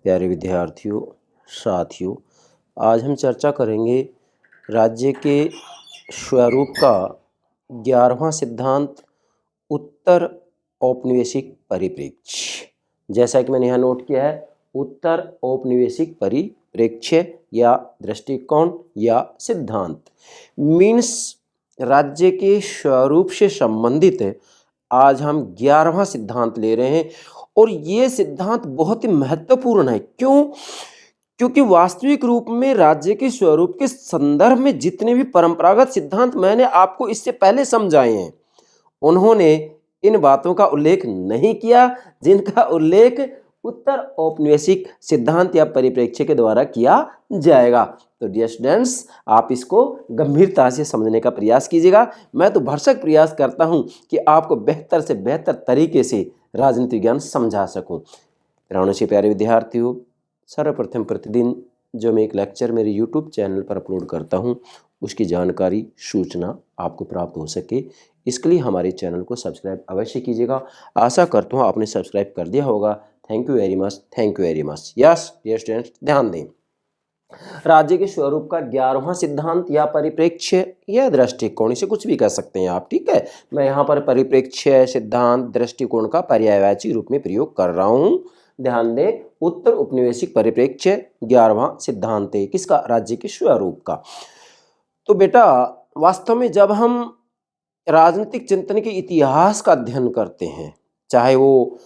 प्यारे विद्यार्थियों, साथियों, आज हम चर्चा करेंगे राज्य के स्वरूप का 11वां सिद्धांत उत्तर औपनिवेशिक परिप्रेक्ष्य। जैसा कि मैंने यहाँ नोट किया है, उत्तर औपनिवेशिक परिप्रेक्ष्य या दृष्टिकोण या सिद्धांत मीन्स राज्य के स्वरूप से संबंधित आज हम 11वां सिद्धांत ले रहे हैं। और ये सिद्धांत बहुत ही महत्वपूर्ण है। क्यों? क्योंकि वास्तविक रूप में राज्य के स्वरूप के संदर्भ में जितने भी परंपरागत सिद्धांत मैंने आपको इससे पहले समझाए हैं, उन्होंने इन बातों का उल्लेख नहीं किया जिनका उल्लेख उत्तर औपनिवेशिक सिद्धांत या परिप्रेक्ष्य के द्वारा किया जाएगा। तो डियर स्टूडेंट्स, आप इसको गंभीरता से समझने का प्रयास कीजिएगा। मैं तो भरसक प्रयास करता हूं कि आपको बेहतर से बेहतर तरीके से राजनीति विज्ञान समझा सकूं। प्राणों से प्यारे विद्यार्थियों, सर्वप्रथम प्रतिदिन जो मैं एक लेक्चर मेरे YouTube चैनल पर अपलोड करता हूं, उसकी जानकारी सूचना आपको प्राप्त हो सके, इसके लिए हमारे चैनल को सब्सक्राइब अवश्य कीजिएगा। आशा करता हूं आपने सब्सक्राइब कर दिया होगा। Thank you very much, thank you very much. Yes dear students, ध्यान दें, राज्य के स्वरूप का 11वां सिद्धांत या परिप्रेक्ष्य या दृष्टिकोण, इसे कुछ भी कह सकते हैं आप, ठीक है। मैं यहाँ पर परिप्रेक्ष्य, सिद्धांत, दृष्टिकोण का पर्यायवाची रूप में प्रयोग कर रहा हूँ। ध्यान दें, उत्तर औपनिवेशिक परिप्रेक्ष्य 11वां सिद्धांत है किसका? राज्य के स्वरूप का। तो बेटा, वास्तव में जब हम राजनीतिक चिंतन के इतिहास का अध्ययन करते हैं, चाहे वो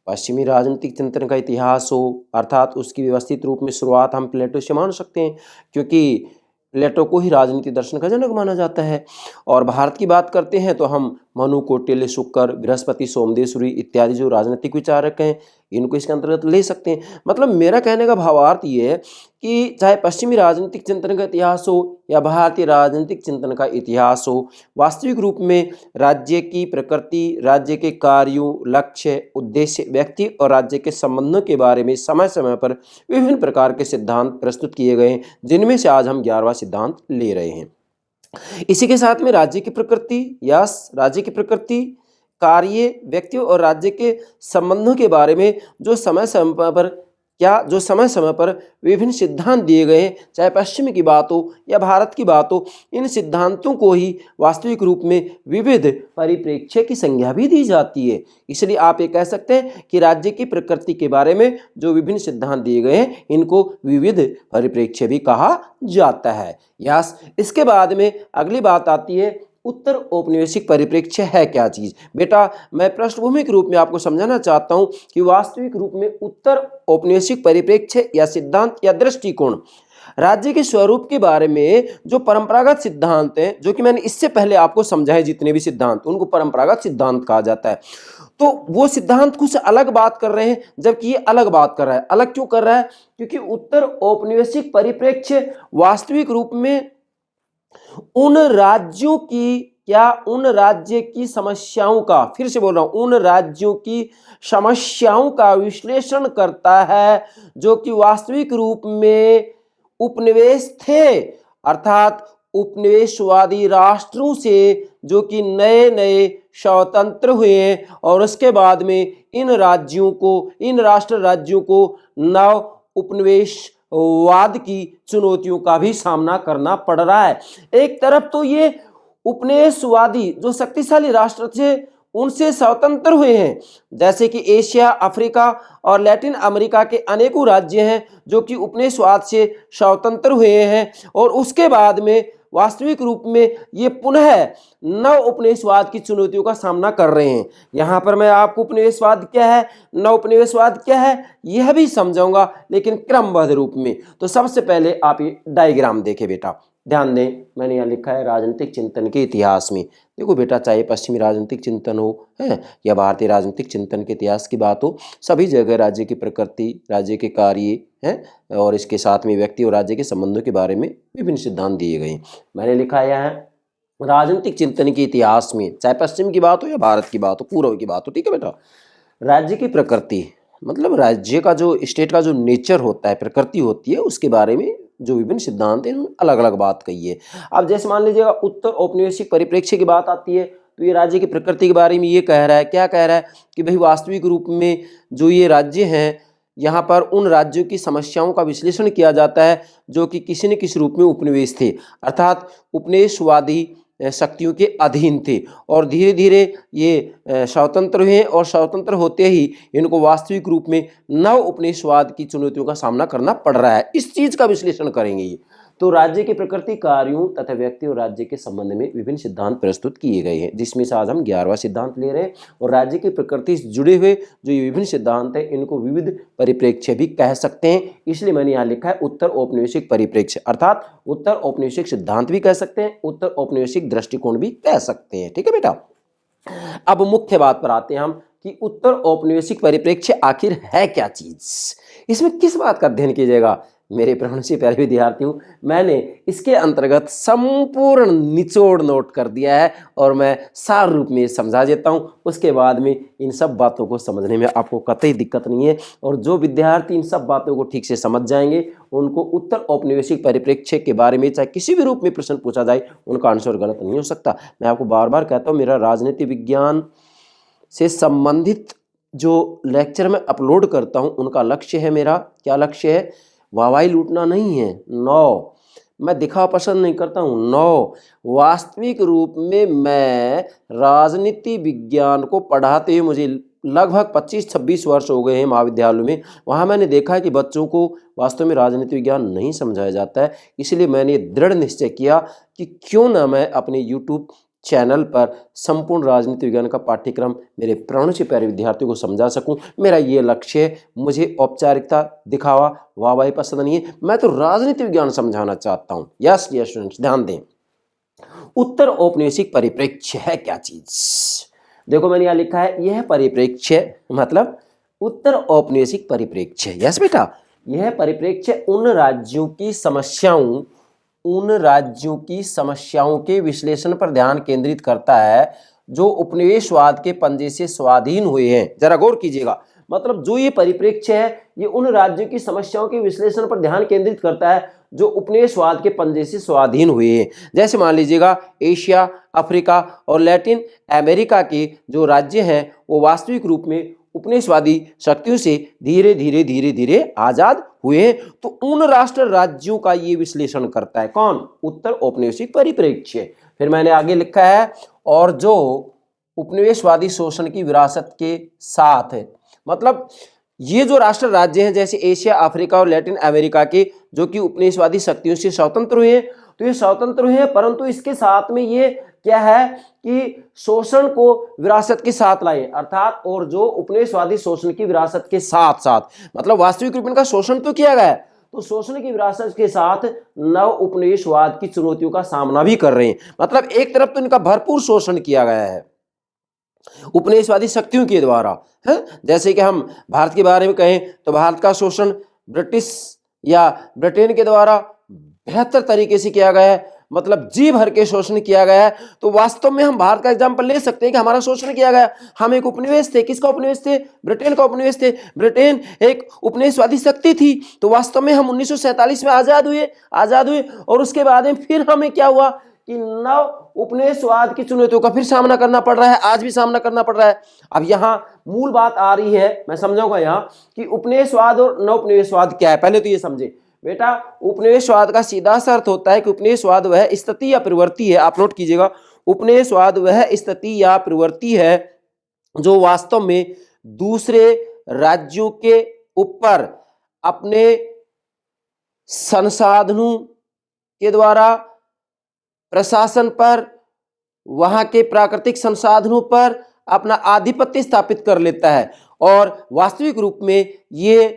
पश्चिमी राजनीतिक चिंतन का इतिहास हो, अर्थात उसकी व्यवस्थित रूप में शुरुआत हम प्लेटो से मान सकते हैं, क्योंकि प्लेटो को ही राजनीति दर्शन का जनक माना जाता है। और भारत की बात करते हैं तो हम मनु, कौटिल्य, शुक्र, बृहस्पति, सोमदेवसूरी इत्यादि जो राजनीतिक विचारक हैं, इनको इसके अंतर्गत ले सकते हैं। मतलब मेरा कहने का भावार्थ ये है कि चाहे पश्चिमी राजनीतिक चिंतन का इतिहास हो या भारतीय राजनीतिक चिंतन का इतिहास हो, वास्तविक रूप में राज्य की प्रकृति, राज्य के कार्यों, लक्ष्य, उद्देश्य, व्यक्ति और राज्य के संबंधों के बारे में समय समय पर विभिन्न प्रकार के सिद्धांत प्रस्तुत किए गए हैं, जिनमें से आज हम 11वां सिद्धांत ले रहे हैं। इसी के साथ में राज्य की प्रकृति, कार्य, व्यक्तियों और राज्य के संबंधों के बारे में जो समय समय पर विभिन्न सिद्धांत दिए गए हैं, चाहे पश्चिम की बात हो या भारत की बात हो, इन सिद्धांतों को ही वास्तविक रूप में विविध परिप्रेक्ष्य की संज्ञा भी दी जाती है। इसलिए आप ये कह सकते हैं कि राज्य की प्रकृति के बारे में जो विभिन्न सिद्धांत दिए गए हैं, इनको विविध परिप्रेक्ष्य भी कहा जाता है। यस, इसके बाद में अगली बात आती है, उत्तर औपनिवेशिक परिप्रेक्ष्य है क्या चीज? बेटा, मैं पृष्ठभूमि के रूप में आपको समझाना चाहता हूं कि वास्तविक रूप में उत्तर औपनिवेशिक परिप्रेक्ष्य या सिद्धांत या दृष्टिकोण राज्य के स्वरूप के बारे में जो परंपरागत सिद्धांत हैं, जो कि मैंने इससे पहले आपको समझाए, जितने भी सिद्धांत, उनको परंपरागत सिद्धांत कहा जाता है। तो वो सिद्धांत कुछ अलग बात कर रहे हैं, जबकि ये अलग बात कर रहा है। अलग क्यों कर रहा है? क्योंकि उत्तर औपनिवेशिक परिप्रेक्ष्य वास्तविक रूप में उन राज्य की समस्याओं का, फिर से बोल रहा हूं, उन राज्यों की समस्याओं का विश्लेषण करता है जो कि वास्तविक रूप में उपनिवेश थे, अर्थात उपनिवेशवादी राष्ट्रों से जो कि नए नए स्वतंत्र हुए और उसके बाद में इन राष्ट्र राज्यों को नव उपनिवेशवाद की चुनौतियों का भी सामना करना पड़ रहा है। एक तरफ तो ये उपनिवेशवादी जो शक्तिशाली राष्ट्र थे, उनसे स्वतंत्र हुए हैं, जैसे कि एशिया, अफ्रीका और लैटिन अमेरिका के अनेकों राज्य हैं जो कि उपनिवेशवाद से स्वतंत्र हुए हैं, और उसके बाद में वास्तविक रूप में ये पुनः नव उपनिवेशवाद की चुनौतियों का सामना कर रहे हैं। यहाँ पर मैं आपको उपनिवेशवाद क्या है, नव उपनिवेशवाद क्या है, यह भी समझाऊंगा, लेकिन क्रमबद्ध रूप में। तो सबसे पहले आप ये डायग्राम देखें बेटा, ध्यान दें, मैंने यहाँ लिखा है राजनीतिक चिंतन के इतिहास में। देखो बेटा, चाहे पश्चिमी राजनीतिक चिंतन हो है या भारतीय राजनीतिक चिंतन के इतिहास की बात हो, सभी जगह राज्य की प्रकृति, राज्य के कार्य हैं और इसके साथ में व्यक्ति और राज्य के संबंधों के बारे में विभिन्न सिद्धांत दिए गए। मैंने लिखा है राजनीतिक चिंतन के इतिहास में, चाहे पश्चिम की बात हो या भारत की बात हो, पूर्व की बात हो, ठीक है बेटा। राज्य की प्रकृति मतलब राज्य का जो स्टेट का जो नेचर होता है, प्रकृति होती है, उसके बारे में जो विभिन्न सिद्धांत हैं, अलग अलग बात कही है। अब जैसे मान लीजिएगा उत्तर औपनिवेशिक परिप्रेक्ष्य की बात आती है, तो ये राज्य की प्रकृति के बारे में ये कह रहा है, क्या कह रहा है कि भाई वास्तविक रूप में जो ये राज्य हैं, यहाँ पर उन राज्यों की समस्याओं का विश्लेषण किया जाता है जो कि किसी न किसी रूप में उपनिवेश थे, अर्थात उपनिवेशवादी शक्तियों के अधीन थे, और धीरे धीरे ये स्वतंत्र हुए और स्वतंत्र होते ही इनको वास्तविक रूप में नव उपनिवेशवाद की चुनौतियों का सामना करना पड़ रहा है। इस चीज का विश्लेषण करेंगे ये। तो राज्य के प्रकृति, कार्यों तथा व्यक्ति और राज्य के संबंध में विभिन्न सिद्धांत प्रस्तुत किए गए हैं, जिसमें से आज हम 11वां सिद्धांत ले रहे हैं। और राज्य की प्रकृति से जुड़े हुए जो ये विभिन्न सिद्धांत है इनको विविध परिप्रेक्ष्य भी कह सकते हैं, इसलिए मैंने यहाँ लिखा है उत्तर औपनिवेशिक परिप्रेक्ष्य, अर्थात उत्तर औपनिवेशिक सिद्धांत भी कह सकते हैं, उत्तर औपनिवेशिक दृष्टिकोण भी कह सकते हैं। ठीक है बेटा। अब मुख्य बात पर आते हैं हम कि उत्तर औपनिवेशिक परिप्रेक्ष्य आखिर है क्या चीज, इसमें किस बात का अध्ययन किया जाएगा। मेरे प्रवण से प्यारे विद्यार्थी हूँ, मैंने इसके अंतर्गत संपूर्ण निचोड़ नोट कर दिया है और मैं सार रूप में समझा देता हूँ। उसके बाद में इन सब बातों को समझने में आपको कतई दिक्कत नहीं है, और जो विद्यार्थी इन सब बातों को ठीक से समझ जाएंगे उनको उत्तर औपनिवेशिक परिप्रेक्ष्य के बारे में चाहे किसी भी रूप में प्रश्न पूछा जाए उनका आंसर गलत नहीं हो सकता। मैं आपको बार बार कहता हूँ, मेरा राजनीति विज्ञान से संबंधित जो लेक्चर मैं अपलोड करता हूँ उनका लक्ष्य है, मेरा क्या लक्ष्य है, वाहवाही लूटना नहीं है। 9 मैं दिखा पसंद नहीं करता हूँ। 9 वास्तविक रूप में मैं राजनीति विज्ञान को पढ़ाते हुए मुझे लगभग 25-26 वर्ष हो गए हैं महाविद्यालय में। वहाँ मैंने देखा है कि बच्चों को वास्तव में राजनीति विज्ञान नहीं समझाया जाता है, इसलिए मैंने दृढ़ निश्चय किया कि क्यों ना मैं अपने YouTube चैनल पर संपूर्ण राजनीति विज्ञान का पाठ्यक्रम मेरे प्राणों से प्यारे विद्यार्थियों को समझा सकूं। मेरा ये लक्ष्य है। मुझे औपचारिकता, दिखावा, वाहवाही पसंद नहीं है, मैं तो राजनीति विज्ञान समझाना चाहता हूं। यस स्टूडेंट्स, ध्यान दें, उत्तर औपनिवेशिक परिप्रेक्ष्य है क्या चीज। देखो मैंने यहां लिखा है, यह परिप्रेक्ष्य मतलब उत्तर औपनिवेशिक परिप्रेक्ष्य। यस बेटा, यह परिप्रेक्ष्य उन राज्यों की समस्याओं के विश्लेषण पर ध्यान केंद्रित करता है जो उपनिवेशवाद के पंजे से स्वाधीन हुए हैं। जरा गौर कीजिएगा, मतलब जो ये परिप्रेक्ष्य है ये उन राज्यों की समस्याओं के विश्लेषण पर ध्यान केंद्रित करता है जो उपनिवेशवाद के पंजे से स्वाधीन हुए हैं। जैसे मान लीजिएगा एशिया, अफ्रीका और लैटिन अमेरिका के जो राज्य हैं वो वास्तविक रूप में उपनिवेशवादी शक्तियों से धीरे धीरे आजाद हुए हैं। तो उन राष्ट्र राज्यों का ये विश्लेषण करता है कौन, उत्तर औपनिवेशिक परिप्रेक्ष्य। फिर मैंने आगे लिखा है, और जो उपनिवेशवादी शोषण की विरासत के साथ है, मतलब ये जो राष्ट्र राज्य हैं जैसे एशिया, अफ्रीका और लैटिन अमेरिका के, जो कि उपनिवेशवादी शक्तियों से स्वतंत्र हुए हैं, तो ये स्वतंत्र हुए हैं परंतु इसके साथ में ये क्या है कि शोषण को विरासत के साथ लाए, अर्थात और जो उपनिवेशवादी शोषण की विरासत के साथ साथ, मतलब वास्तविक रूप में इनका शोषण तो किया गया है, तो शोषण की विरासत के साथ नव उपनिवेशवाद की चुनौतियों का सामना भी कर रहे हैं। मतलब एक तरफ तो इनका भरपूर शोषण किया गया है उपनिवेशवादी शक्तियों के द्वारा है। जैसे कि हम भारत के बारे में कहें तो भारत का शोषण ब्रिटिश या ब्रिटेन के द्वारा बेहतर तरीके से किया गया है, मतलब जी भर के शोषण किया गया है। तो वास्तव में हम भारत का एग्जाम्पल ले सकते हैं कि हमारा शोषण किया गया। हम एक उपनिवेश थे, किसका उपनिवेश थे, ब्रिटेन का उपनिवेश थे। ब्रिटेन एक उपनिवेशवादी शक्ति थी, तो वास्तव में हम 1947 में आजाद हुए और उसके बाद में फिर हमें क्या हुआ कि नव उपनिवेशवाद की चुनौतियों का फिर सामना करना पड़ रहा है, आज भी सामना करना पड़ रहा है। अब यहाँ मूल बात आ रही है, मैं समझाऊंगा यहाँ कि उपनिवेशवाद और नव उपनिवेशवाद क्या है। पहले तो ये समझे बेटा, उपनिवेशवाद का सीधा सा अर्थ होता है कि उपनिवेशवाद वह स्थिति या प्रवृत्ति है, आप नोट कीजिएगा, उपनिवेशवाद वह स्थिति या प्रवृत्ति है जो वास्तव में दूसरे राज्यों के ऊपर अपने संसाधनों के द्वारा प्रशासन पर, वहां के प्राकृतिक संसाधनों पर अपना आधिपत्य स्थापित कर लेता है और वास्तविक रूप में ये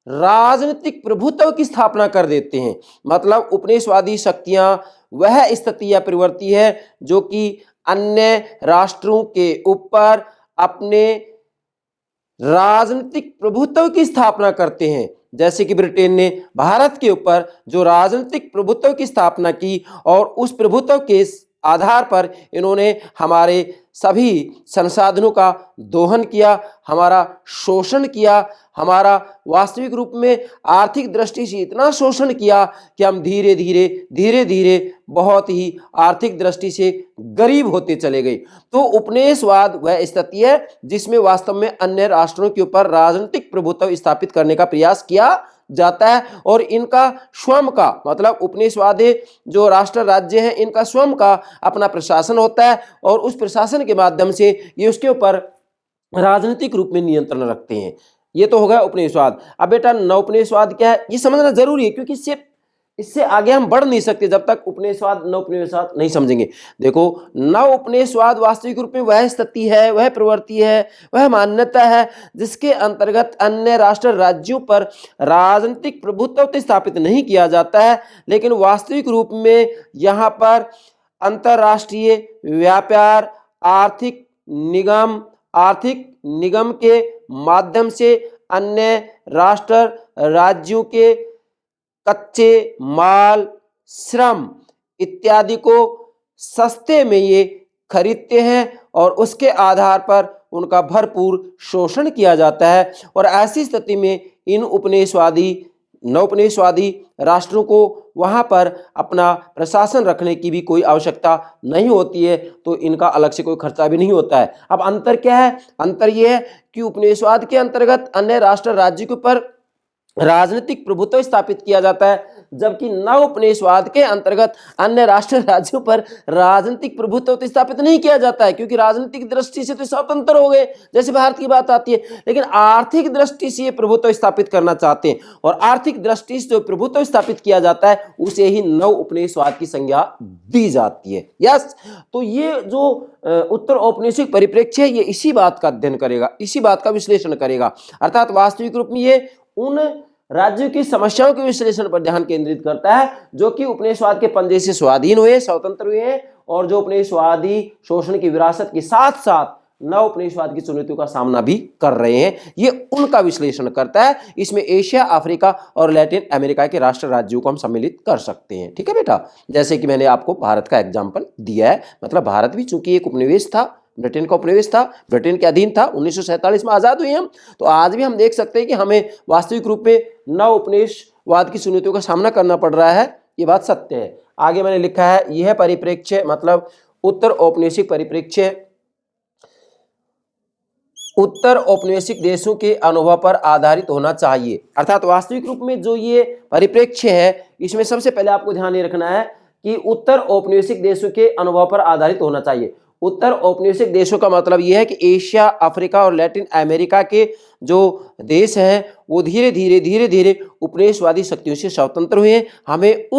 राजनीतिक प्रभुत्व की स्थापना कर देते हैं। मतलब उपनिवेशवादी शक्तियां वह स्थिति या प्रवृत्ति है जो कि अन्य राष्ट्रों के ऊपर अपने राजनीतिक प्रभुत्व की स्थापना करते हैं। जैसे कि ब्रिटेन ने भारत के ऊपर जो राजनीतिक प्रभुत्व की स्थापना की और उस प्रभुत्व के आधार पर इन्होंने हमारे सभी संसाधनों का दोहन किया, हमारा शोषण किया, हमारा वास्तविक रूप में आर्थिक दृष्टि से इतना शोषण किया कि हम धीरे धीरे बहुत ही आर्थिक दृष्टि से गरीब होते चले गए। तो उपनिवेशवाद वह स्थिति है जिसमें वास्तव में अन्य राष्ट्रों के ऊपर राजनीतिक प्रभुत्व स्थापित करने का प्रयास किया जाता है और इनका स्वयं का मतलब उपनिवेशवादी जो राष्ट्र राज्य हैं इनका स्वयं का अपना प्रशासन होता है और उस प्रशासन के माध्यम से ये उसके ऊपर राजनीतिक रूप में नियंत्रण रखते हैं। ये तो हो गया उपनिवेशवाद। अब बेटा नवोपनिवेशवाद क्या है ये समझना जरूरी है, क्योंकि इससे आगे हम बढ़ नहीं सकते जब तक उपनिवेशवाद नवोपनिवेशवाद नहीं समझेंगे। देखो, नवोपनिवेशवाद वास्तविक रूप में वह स्थिति है, वह प्रवृत्ति है, वह मान्यता है जिसके अंतर्गत अन्य राष्ट्र राज्यों पर राजनीतिक प्रभुत्व स्थापित नहीं किया जाता है, लेकिन वास्तविक रूप में यहाँ पर अंतरराष्ट्रीय व्यापार आर्थिक निगम के माध्यम से अन्य राष्ट्र राज्यों के कच्चे माल, श्रम इत्यादि को सस्ते में ये खरीदते हैं और उसके आधार पर उनका भरपूर शोषण किया जाता है। और ऐसी स्थिति में इन नवोपनिवेशवादी राष्ट्रों को वहाँ पर अपना प्रशासन रखने की भी कोई आवश्यकता नहीं होती है, तो इनका अलग से कोई खर्चा भी नहीं होता है। अब अंतर क्या है? अंतर यह है कि उपनिवेशवाद के अंतर्गत अन्य राष्ट्र राज्य के ऊपर राजनीतिक प्रभुत्व स्थापित किया जाता है, जबकि नवोपनिवेशवाद के अंतर्गत अन्य राष्ट्र राज्यों पर राजनीतिक प्रभुत्व स्थापित नहीं किया जाता है, क्योंकि राजनीतिक दृष्टि से तो स्वतंत्र हो गए जैसे भारत की बात आती है, लेकिन आर्थिक दृष्टि से ये प्रभुत्व स्थापित करना चाहते हैं और आर्थिक दृष्टि से जो प्रभुत्व स्थापित किया जाता है उसे ही नवोपनिवेशवाद की संज्ञा दी जाती है। यस, तो ये जो उत्तर औपनिवेशिक परिप्रेक्ष्य है ये इसी बात का अध्ययन करेगा, इसी बात का विश्लेषण करेगा, अर्थात वास्तविक रूप में ये उन राज्यों की समस्याओं के विश्लेषण पर ध्यान केंद्रित करता है जो कि उपनिवेशवाद के पंजे से स्वाधीन हुए, स्वतंत्र हुए हैं और जो उपनिवेशवादी शोषण की विरासत के साथ साथ नव उपनिवेशवाद की चुनौतियों का सामना भी कर रहे हैं। ये उनका विश्लेषण करता है। इसमें एशिया, अफ्रीका और लैटिन अमेरिका के राष्ट्र राज्यों को हम सम्मिलित कर सकते हैं। ठीक है बेटा, जैसे कि मैंने आपको भारत का एग्जाम्पल दिया है, मतलब भारत भी चूंकि एक उपनिवेश था, ब्रिटेन का उपनिवेश था, ब्रिटेन के अधीन था, 1947 में आजाद हुए हम, तो आज भी हम देख सकते हैं कि हमें वास्तविक रूप में नव उपनिवेशवाद की चुनौतियों का सामना करना पड़ रहा है। ये बात सत्य है। आगे मैंने लिखा है यह परिप्रेक्ष्य मतलब उत्तर औपनिवेशिक परिप्रेक्ष्य उत्तर औपनिवेशिक देशों के अनुभव पर आधारित होना चाहिए। अर्थात वास्तविक रूप में जो ये परिप्रेक्ष्य है इसमें सबसे पहले आपको ध्यान ये रखना है कि उत्तर औपनिवेशिक देशों के अनुभव पर आधारित होना चाहिए। उत्तर औपनिवेशिक देशों का मतलब यह है कि एशिया, अफ्रीका और लैटिन अमेरिका के जो देश हैं वो धीरे धीरे उपनिवेशवादी शक्तियों से स्वतंत्र हुए। हमें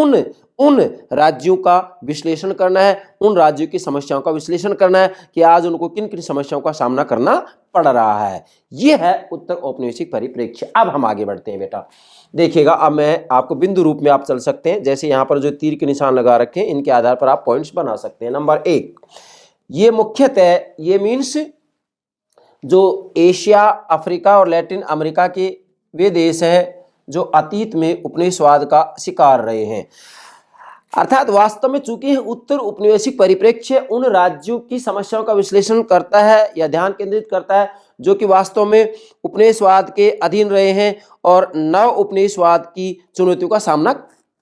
उन राज्यों का विश्लेषण करना है, उन राज्यों की समस्याओं का विश्लेषण करना है कि आज उनको किन किन समस्याओं का सामना करना पड़ रहा है। यह है उत्तर औपनिवेशिक परिप्रेक्ष्य। अब हम आगे बढ़ते हैं बेटा, देखिएगा। अब मैं आपको बिंदु रूप में आप चल सकते हैं, जैसे यहाँ पर जो तीर के निशान लगा रखे हैं इनके आधार पर आप पॉइंट्स बना सकते हैं। नंबर 1, ये मुख्यतः ये मीन्स जो एशिया, अफ्रीका और लैटिन अमेरिका के वे देश हैं जो अतीत में उपनिवेशवाद का शिकार रहे हैं। अर्थात वास्तव में चूंकि उत्तर उपनिवेशिक परिप्रेक्ष्य उन राज्यों की समस्याओं का विश्लेषण करता है या ध्यान केंद्रित करता है जो कि वास्तव में उपनिवेशवाद के अधीन रहे हैं और नव उपनिवेशवाद की चुनौतियों का सामना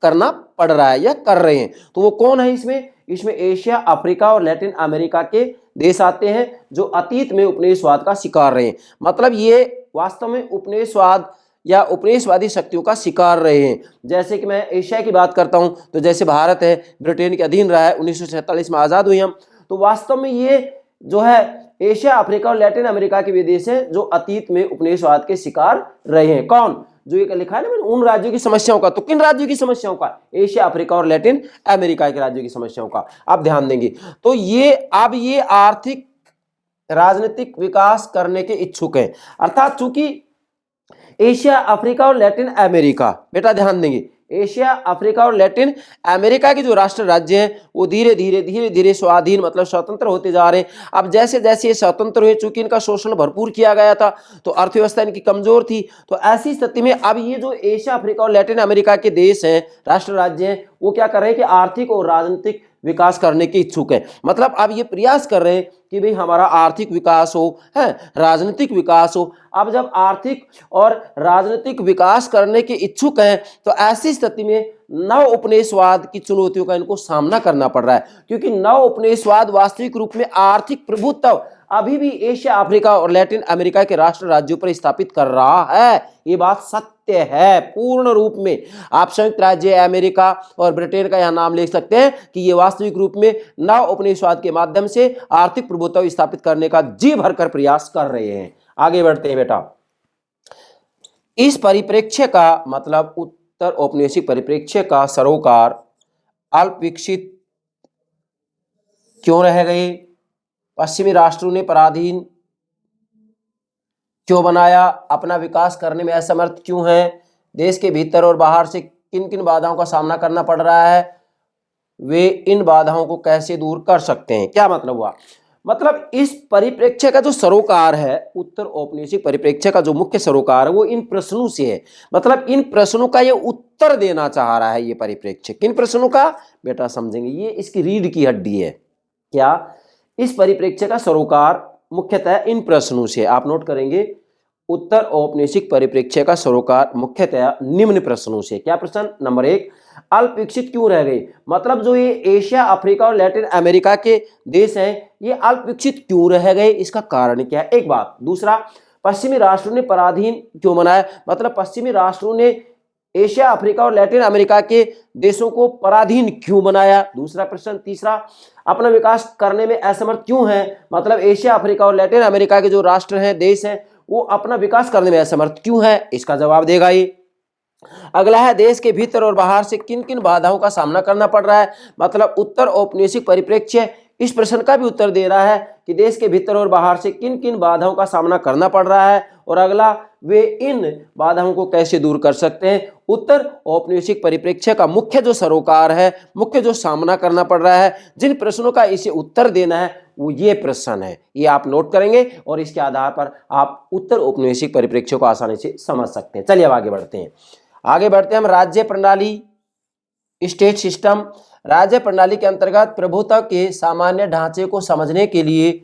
करना पड़ रहा है या कर रहे हैं। तो वो कौन है इसमें एशिया, अफ्रीका और लैटिन अमेरिका के देश आते हैं जो अतीत में उपनिवेशवाद का शिकार रहे हैं। मतलब ये वास्तव में उपनिवेशवाद या उपनिवेशवादी शक्तियों का शिकार रहे हैं। जैसे कि मैं एशिया की बात करता हूं तो जैसे भारत है, ब्रिटेन के अधीन रहा है, 1947 में आजाद हुए हम, तो वास्तव में ये जो है एशिया, अफ्रीका और लैटिन अमेरिका के वे देश हैं जो अतीत में उपनिवेशवाद के शिकार रहे हैं। कौन? जो ये लिखा है ना मैंने, उन राज्यों की समस्याओं का। तो किन राज्यों की समस्याओं का? एशिया, अफ्रीका और लैटिन अमेरिका के राज्यों की समस्याओं का आप ध्यान देंगे। तो ये आर्थिक राजनीतिक विकास करने के इच्छुक हैं। अर्थात चूंकि एशिया, अफ्रीका और लैटिन अमेरिका, बेटा ध्यान देंगे, एशिया, अफ्रीका और लैटिन अमेरिका के जो राष्ट्र राज्य हैं वो धीरे धीरे स्वाधीन मतलब स्वतंत्र होते जा रहे हैं। अब जैसे जैसे ये स्वतंत्र हुए, चूंकि इनका शोषण भरपूर किया गया था तो अर्थव्यवस्था इनकी कमजोर थी, तो ऐसी स्थिति में अब ये जो एशिया, अफ्रीका और लैटिन अमेरिका के देश हैं, राष्ट्र राज्य हैं, वो क्या कर रहे हैं कि आर्थिक और राजनीतिक विकास करने के इच्छुक हैं। मतलब अब ये प्रयास कर रहे हैं कि भाई हमारा आर्थिक विकास हो, है राजनीतिक विकास हो। अब जब आर्थिक और राजनीतिक विकास करने के इच्छुक हैं तो ऐसी स्थिति में नव उपनिवेशवाद की चुनौतियों का इनको सामना करना पड़ रहा है, क्योंकि नव उपनिवेशवाद वास्तविक रूप में आर्थिक प्रभुत्व अभी भी एशिया, अफ्रीका और लैटिन अमेरिका के राष्ट्र राज्यों पर स्थापित कर रहा है। ये बात सत्य है पूर्ण रूप में। आप संयुक्त राज्य अमेरिका और ब्रिटेन का यहां नाम ले सकते हैं कि ये वास्तविक रूप में नव उपनिवेशवाद के माध्यम से आर्थिक प्रभुत्व स्थापित करने का जी भरकर प्रयास कर रहे हैं। आगे बढ़ते हैं बेटा। इस परिप्रेक्ष्य का मतलब उत्तर औपनिवेशिक परिप्रेक्ष्य का सरोकार अल्प विकसित क्यों रह गए? पश्चिमी राष्ट्रों ने पराधीन क्यों बनाया? अपना विकास करने में असमर्थ क्यों हैं? देश के भीतर और बाहर से किन किन बाधाओं का सामना करना पड़ रहा है? वे इन बाधाओं को कैसे दूर कर सकते हैं? क्या मतलब हुआ? मतलब इस परिप्रेक्ष्य का जो सरोकार है, उत्तर औपनिवेशिक परिप्रेक्ष्य का जो मुख्य सरोकार है वो इन प्रश्नों से है। मतलब इन प्रश्नों का ये उत्तर देना चाह रहा है ये परिप्रेक्ष्य। किन प्रश्नों का बेटा समझेंगे, ये इसकी रीढ़ की हड्डी है। क्या? इस परिप्रेक्ष्य का सरोकार मुख्यतः इन प्रश्नों से, आप नोट करेंगे, उत्तर औपनिवेशिक परिप्रेक्ष्य का सरोकार मुख्यतः निम्न प्रश्नों से। क्या प्रश्न? नंबर 1, अल्प विकसित क्यों रह गए? मतलब जो ये एशिया, अफ्रीका और लैटिन अमेरिका के देश हैं ये अल्प विकसित क्यों रह गए, इसका कारण क्या है? एक बात। दूसरा, पश्चिमी राष्ट्रों ने पराधीन क्यों बनाया? मतलब पश्चिमी राष्ट्रों ने एशिया, अफ्रीका और लैटिन अमेरिका के देशों को पराधीन क्यों बनाया? दूसरा प्रश्न। तीसरा, अपना विकास करने में असमर्थ क्यों है? मतलब एशिया, अफ्रीका और लैटिन अमेरिका के जो राष्ट्र हैं, देश हैं, वो अपना विकास करने में असमर्थ क्यों है? इसका जवाब देगा ये। अगला है, देश के भीतर और बाहर से किन किन बाधाओं का सामना करना पड़ रहा है? मतलब उत्तर औपनिवेशिक परिप्रेक्ष्य इस प्रश्न का भी उत्तर दे रहा है कि देश के भीतर और बाहर से किन किन बाधाओं का सामना करना पड़ रहा है, और अगला, वे इन बाधाओं को कैसे दूर कर सकते हैं। उत्तर औपनिवेशिक परिप्रेक्ष्य का मुख्य जो सरोकार है, मुख्य जो सामना करना पड़ रहा है, जिन प्रश्नों का इसे उत्तर देना है, वो ये प्रश्न है। ये आप नोट करेंगे और इसके आधार पर आप उत्तर औपनिवेशिक परिप्रेक्ष्य को आसानी से समझ सकते हैं। चलिए अब आगे बढ़ते हैं। हम राज्य प्रणाली, स्टेट सिस्टम। राज्य प्रणाली के अंतर्गत प्रभुत्व के सामान्य ढांचे को समझने के लिए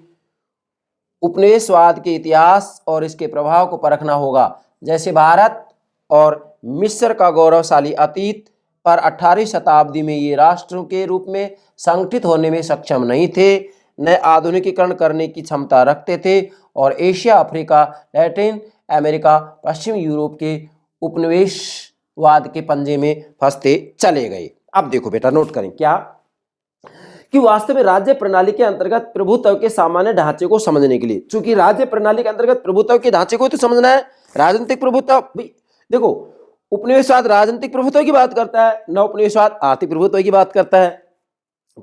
उपनिवेशवाद के इतिहास और इसके प्रभाव को परखना होगा। जैसे भारत और मिस्र का गौरवशाली अतीत पर 18वीं शताब्दी में ये राष्ट्रों के रूप में संगठित होने में सक्षम नहीं थे, न आधुनिकीकरण करने की क्षमता रखते थे, और एशिया, अफ्रीका, लैटिन अमेरिका, पश्चिम यूरोप के उपनिवेशवाद के पंजे में फंसते चले गए। अब देखो बेटा, नोट करें क्या कि वास्तव में राज्य प्रणाली के अंतर्गत प्रभुत्व के सामान्य ढांचे को समझने के लिए, चूंकि राज्य प्रणाली के अंतर्गत प्रभुत्व के ढांचे को तो समझना है, राजनीतिक प्रभुत्व। देखो, उपनिवेशवाद राजनीतिक प्रभुत्व की बात करता है, नव उपनिवेशवाद आर्थिक प्रभुत्व की बात करता है।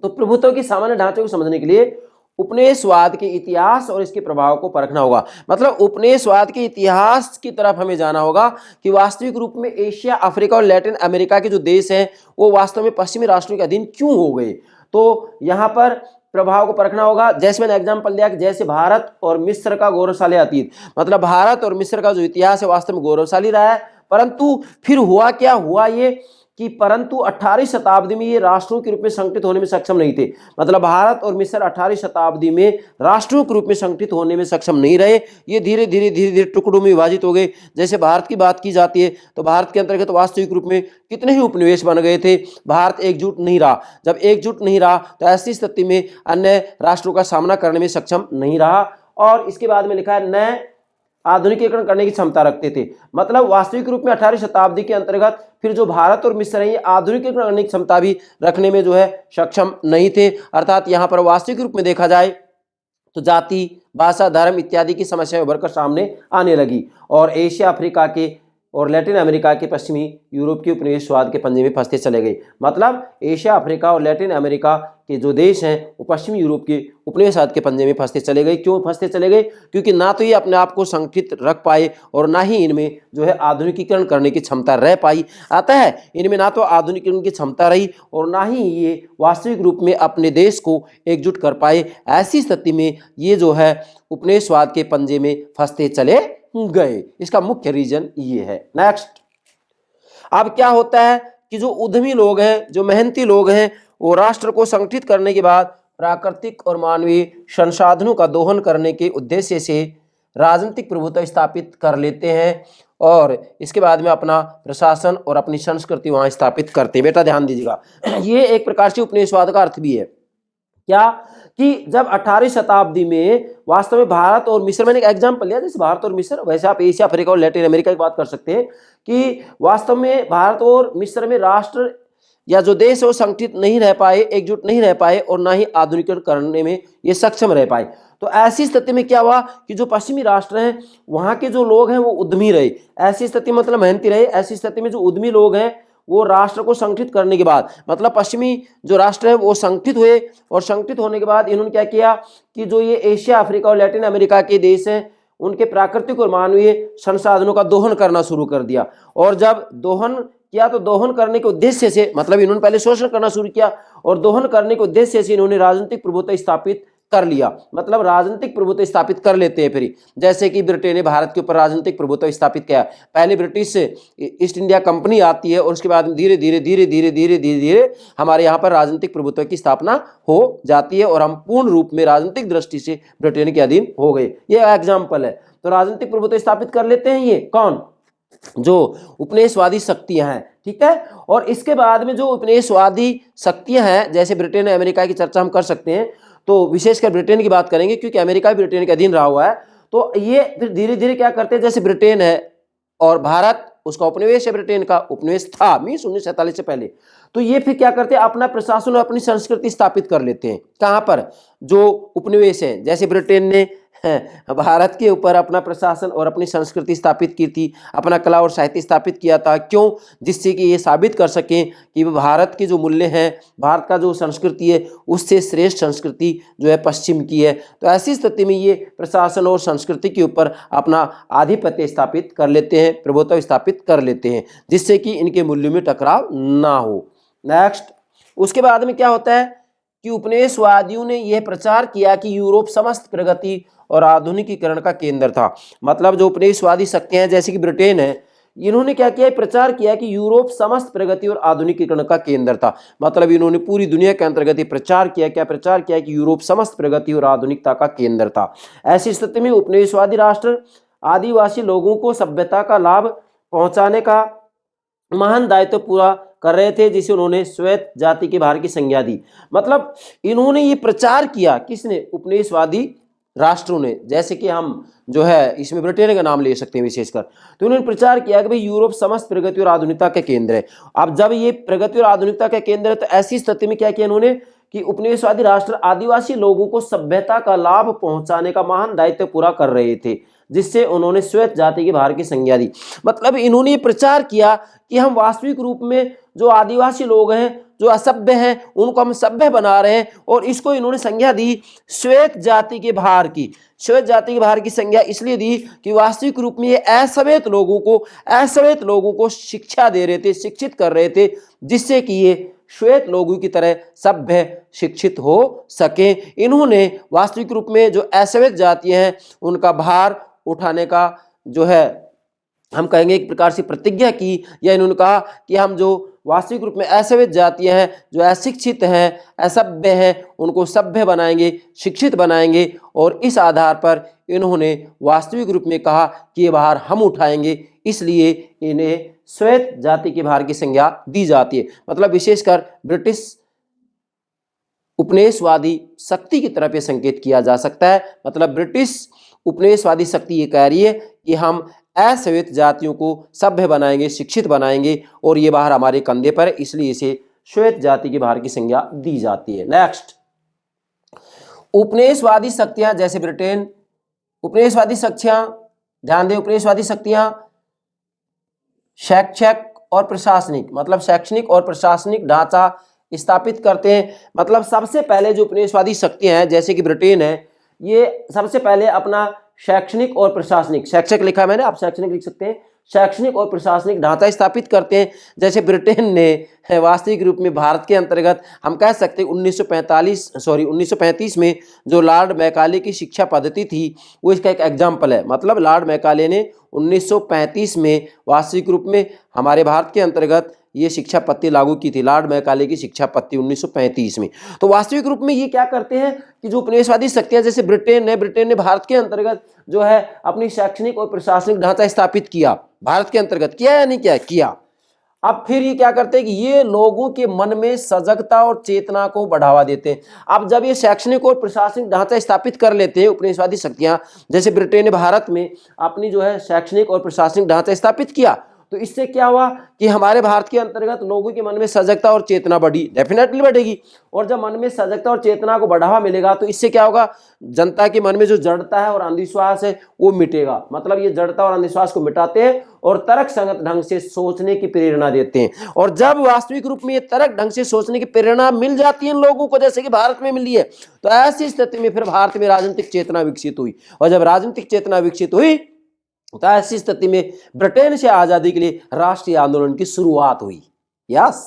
तो प्रभुत्व के सामान्य ढांचे को समझने के लिए उपनिवेशवाद के इतिहास और इसके प्रभाव को परखना होगा। मतलब उपनिवेशवाद के इतिहास की तरफ हमें जाना होगा कि वास्तविक रूप में एशिया, अफ्रीका और लैटिन अमेरिका के जो देश हैं वो वास्तव में पश्चिमी राष्ट्रों के अधीन क्यों हो गए। तो यहाँ पर प्रभाव को परखना होगा। जैसे मैंने एग्जाम्पल दिया कि जैसे भारत और मिस्र का गौरवशाली अतीत, मतलब भारत और मिस्र का जो इतिहास है वास्तव में गौरवशाली रहा है, परंतु फिर हुआ क्या? हुआ ये कि परंतु 18वीं शताब्दी में ये राष्ट्रों के रूप में संगठित होने में सक्षम नहीं थे। मतलब भारत और मिस्र 18वीं शताब्दी में राष्ट्रों के रूप में संगठित होने में सक्षम नहीं रहे। ये धीरे धीरे टुकड़ों में विभाजित हो गए। जैसे भारत की बात की जाती है तो भारत के अंतर्गत वास्तविक रूप में कितने ही उपनिवेश बन गए थे। भारत एकजुट नहीं रहा। जब एकजुट नहीं रहा तो ऐसी स्थिति में अन्य राष्ट्रों का सामना करने में सक्षम नहीं रहा। और इसके बाद में लिखा है, न आधुनिकीकरण करने की क्षमता रखते थे। मतलब वास्तविक रूप में 18वीं शताब्दी के अंतर्गत फिर जो भारत और मिस्र है ये आधुनिकीकरण करने की क्षमता भी रखने में जो है सक्षम नहीं थे। अर्थात यहाँ पर वास्तविक रूप में देखा जाए तो जाति, भाषा, धर्म इत्यादि की समस्याएं उभरकर सामने आने लगी, और एशिया, अफ्रीका के और लैटिन अमेरिका के पश्चिमी यूरोप के उपनिवेशवाद के पंजे में फंसते चले गए। मतलब एशिया, अफ्रीका और लैटिन अमेरिका के जो देश हैं वो पश्चिमी यूरोप के उपनिवेशवाद के पंजे में फंसते चले गए। क्यों फंसते चले गए? क्योंकि ना तो ये अपने आप को संगठित रख पाए और ना ही इनमें जो है आधुनिकीकरण करने की क्षमता रह पाई। आता है इनमें ना तो आधुनिकीकरण की क्षमता रही और ना ही ये वास्तविक रूप में अपने देश को एकजुट कर पाए। ऐसी स्थिति में ये जो है उपनिवेशवाद के पंजे में फंसते चले गए। इसका मुख्य रीजन ये है। नेक्स्ट, अब क्या होता है कि जो उद्यमी लोग हैं, जो मेहनती लोग हैं, वो राष्ट्र को संगठित करने के बाद प्राकृतिक और मानवीय संसाधनों का दोहन करने के उद्देश्य से राजनीतिक प्रभुत्व स्थापित कर लेते हैं और इसके बाद में अपना प्रशासन और अपनी संस्कृति वहां स्थापित करते हैं। बेटा ध्यान दीजिएगा, ये एक प्रकार से उपनिवेशवाद का अर्थ भी है। क्या कि जब 18वीं शताब्दी में वास्तव में भारत और मिस्र, मैंने एक एग्जाम्पल लिया जैसे भारत और मिस्र, वैसे आप एशिया, अफ्रीका और लैटिन अमेरिका की बात कर सकते हैं कि वास्तव में भारत और मिस्र में राष्ट्र या जो देश है वो संगठित नहीं रह पाए, एकजुट नहीं रह पाए और ना ही आधुनिकीकरण करने में ये सक्षम रह पाए। तो ऐसी स्थिति में क्या हुआ कि जो पश्चिमी राष्ट्र हैं वहां के जो लोग हैं वो उद्यमी रहे, ऐसी स्थिति मतलब मेहनती रहे। ऐसी स्थिति में जो उद्यमी लोग हैं वो राष्ट्र को संगठित करने के बाद, मतलब पश्चिमी जो राष्ट्र है वो संगठित हुए और संगठित होने के बाद इन्होंने क्या किया कि जो ये एशिया, अफ्रीका और लैटिन अमेरिका के देश हैं उनके प्राकृतिक और मानवीय संसाधनों का दोहन करना शुरू कर दिया। और जब दोहन किया तो दोहन करने के उद्देश्य से, मतलब इन्होंने पहले शोषण करना शुरू किया और दोहन करने के उद्देश्य से इन्होंने राजनीतिक प्रभुत्व स्थापित कर लिया, मतलब राजनीतिक प्रभुत्व स्थापित कर लेते हैं फिर। जैसे कि ब्रिटेन ने भारत के ऊपर राजनीतिक प्रभुत्व स्थापित किया। पहले ब्रिटिश ईस्ट इंडिया कंपनी आती है और उसके बाद धीरे धीरे धीरे धीरे धीरे धीरे धीरे हमारे यहाँ पर राजनीतिक प्रभुत्व की स्थापना हो जाती है और हम पूर्ण रूप में राजनीतिक दृष्टि से ब्रिटेन के अधीन हो गए। ये एग्जाम्पल है। तो राजनीतिक प्रभुत्व स्थापित कर लेते हैं ये कौन, जो उपनिवेशवादी शक्तियां हैं, ठीक है। और इसके बाद में जो उपनिवेशवादी शक्तियां हैं जैसे ब्रिटेन और अमेरिका की चर्चा हम कर सकते हैं, तो विशेषकर ब्रिटेन की बात करेंगे क्योंकि अमेरिका भी ब्रिटेन के अधीन रहा हुआ है। तो ये फिर धीरे धीरे क्या करते हैं, जैसे ब्रिटेन है और भारत उसका उपनिवेश है, ब्रिटेन का उपनिवेश था 1947 से पहले, तो ये फिर क्या करते हैं अपना प्रशासन और अपनी संस्कृति स्थापित कर लेते हैं। कहाँ पर, जो उपनिवेश है, जैसे ब्रिटेन ने भारत के ऊपर अपना प्रशासन और अपनी संस्कृति स्थापित की थी, अपना कला और साहित्य स्थापित किया था। क्यों, जिससे कि ये साबित कर सकें कि भारत के जो मूल्य हैं, भारत का जो संस्कृति है उससे श्रेष्ठ संस्कृति जो है पश्चिम की है। तो ऐसी स्थिति में ये प्रशासन और संस्कृति के ऊपर अपना आधिपत्य स्थापित कर लेते हैं, प्रभुत्व स्थापित कर लेते हैं, जिससे कि इनके मूल्यों में टकराव ना हो। नेक्स्ट, उसके बाद में क्या होता है कि उपनिवेशवादियों ने यह प्रचार किया कि यूरोप समस्त प्रगति और आधुनिकीकरण का केंद्र था। मतलब जो उपनिवेशवादी शक्तियां हैं जैसे कि ब्रिटेन है, इन्होंने क्या किया, प्रचार किया कि यूरोप समस्त प्रगति और आधुनिकीकरण का केंद्र था। मतलब इन्होंने पूरी दुनिया के अंतर्गत प्रचार किया, क्या प्रचार किया कि यूरोप समस्त प्रगति और आधुनिकता का केंद्र था। ऐसी स्थिति में उपनिवेशवादी राष्ट्र आदिवासी लोगों को सभ्यता का लाभ पहुंचाने का महान दायित्व पूरा कर रहे थे, जिसे उन्होंने श्वेत जाति के भार की संज्ञा दी। मतलब इन्होंने ये प्रचार किया, किसने, उपनिवेशवादी राष्ट्रों ने। जैसे कि हम जो है इसमें ब्रिटेन का नाम ले सकते हैं विशेषकर, तो उन्होंने प्रचार किया कि भाई यूरोप समस्त प्रगति और आधुनिकता का केंद्र है। अब जब ये प्रगति और आधुनिकता का केंद्र है तो ऐसी स्थिति में क्या किया इन्होंने कि उपनिवेशवादी राष्ट्र आदिवासी लोगों को सभ्यता का लाभ पहुंचाने का महान दायित्व पूरा कर रहे थे, जिससे उन्होंने श्वेत जाति के भार की संज्ञा दी। मतलब इन्होंने प्रचार किया कि हम वास्तविक रूप में जो आदिवासी लोग हैं, जो असभ्य हैं, उनको हम सभ्य बना रहे हैं, और इसको इन्होंने संज्ञा दी श्वेत जाति के भार की। श्वेत जाति के भार की संज्ञा इसलिए दी कि वास्तविक रूप में ये असभ्य लोगों को शिक्षा दे रहे थे, शिक्षित कर रहे थे, जिससे कि ये श्वेत लोगों की तरह सभ्य शिक्षित हो सके। इन्होंने वास्तविक रूप में जो असभ्य जातियां हैं उनका भार उठाने का जो है हम कहेंगे एक प्रकार से प्रतिज्ञा की, या इन्होंने कहा कि हम जो वास्तविक रूप में असभ्य जातियां हैं, जो अशिक्षित हैं, असभ्य हैं, उनको सभ्य बनाएंगे, शिक्षित बनाएंगे। और इस आधार पर इन्होंने वास्तविक रूप में कहा कि ये भार हम उठाएंगे, इसलिए इन्हें श्वेत जाति के भार की संज्ञा दी जाती है। मतलब विशेषकर ब्रिटिश उपनिवेशवादी शक्ति की तरफ यह संकेत किया जा सकता है। मतलब ब्रिटिश उपनिवेशवादी शक्ति ये कह रही है कि हम अश्वेत जातियों को सभ्य बनाएंगे, शिक्षित बनाएंगे, और ये भार हमारे कंधे पर है, इसलिए इसे श्वेत जाति के भार की संज्ञा दी जाती है। नेक्स्ट, उपनिवेशवादी शक्तियां जैसे ब्रिटेन, उपनिवेशवादी शक्तियां, ध्यान दें, उपनिवेशवादी शक्तियां शैक्षिक और प्रशासनिक, मतलब शैक्षणिक और प्रशासनिक ढांचा स्थापित करते हैं। मतलब सबसे पहले जो उपनिवेशवादी शक्तियां हैं जैसे कि ब्रिटेन है, ये सबसे पहले अपना शैक्षणिक और प्रशासनिक, शैक्षिक लिखा मैंने, आप शैक्षणिक लिख सकते हैं, शैक्षणिक और प्रशासनिक ढांचा स्थापित करते हैं। जैसे ब्रिटेन ने वास्तविक रूप में भारत के अंतर्गत हम कह सकते हैं 1935 में जो लॉर्ड मैकाले की शिक्षा पद्धति थी वो इसका एक एग्जाम्पल है। मतलब लॉर्ड मैकाले ने 1935 में वास्तविक रूप में हमारे भारत के अंतर्गत ये शिक्षा पत्ति लागू की थी, लॉर्ड मैकाले की शिक्षा पत्ति 1935 में। तो वास्तविक रूप में ये क्या करते हैं कि जो उपनिवेशवादी शक्तियां जैसे ब्रिटेन ने भारत के अंतर्गत जो है अपनी शैक्षणिक और प्रशासनिक ढांचा स्थापित किया, भारत के अंतर्गत किया या नहीं किया। अब फिर ये क्या करते हैं कि ये लोगों के मन में सजगता और चेतना को बढ़ावा देते हैं। अब जब ये शैक्षणिक और प्रशासनिक ढांचा स्थापित कर लेते हैं उपनिवेशवादी शक्तियां, जैसे ब्रिटेन ने भारत में अपनी जो है शैक्षणिक और प्रशासनिक ढांचा स्थापित किया, तो इससे क्या हुआ कि हमारे भारत के अंतर्गत लोगों के मन में सजगता और चेतना बढ़ी, डेफिनेटली बढ़ेगी। और जब मन में सजगता और चेतना को बढ़ावा मिलेगा तो इससे क्या होगा, जनता के मन में जो जड़ता है और अंधविश्वास है वो मिटेगा। मतलब ये जड़ता और अंधविश्वास को मिटाते हैं और तर्क संगत ढंग से सोचने की प्रेरणा देते हैं। और जब वास्तविक रूप में ये तर्क ढंग से सोचने की प्रेरणा मिल जाती है इन लोगों को, जैसे कि भारत में मिली है, तो ऐसी स्थिति में फिर भारत में राजनीतिक चेतना विकसित हुई। और जब राजनीतिक चेतना विकसित हुई तो ऐसी स्थिति में ब्रिटेन से आजादी के लिए राष्ट्रीय आंदोलन की शुरुआत हुई। यस,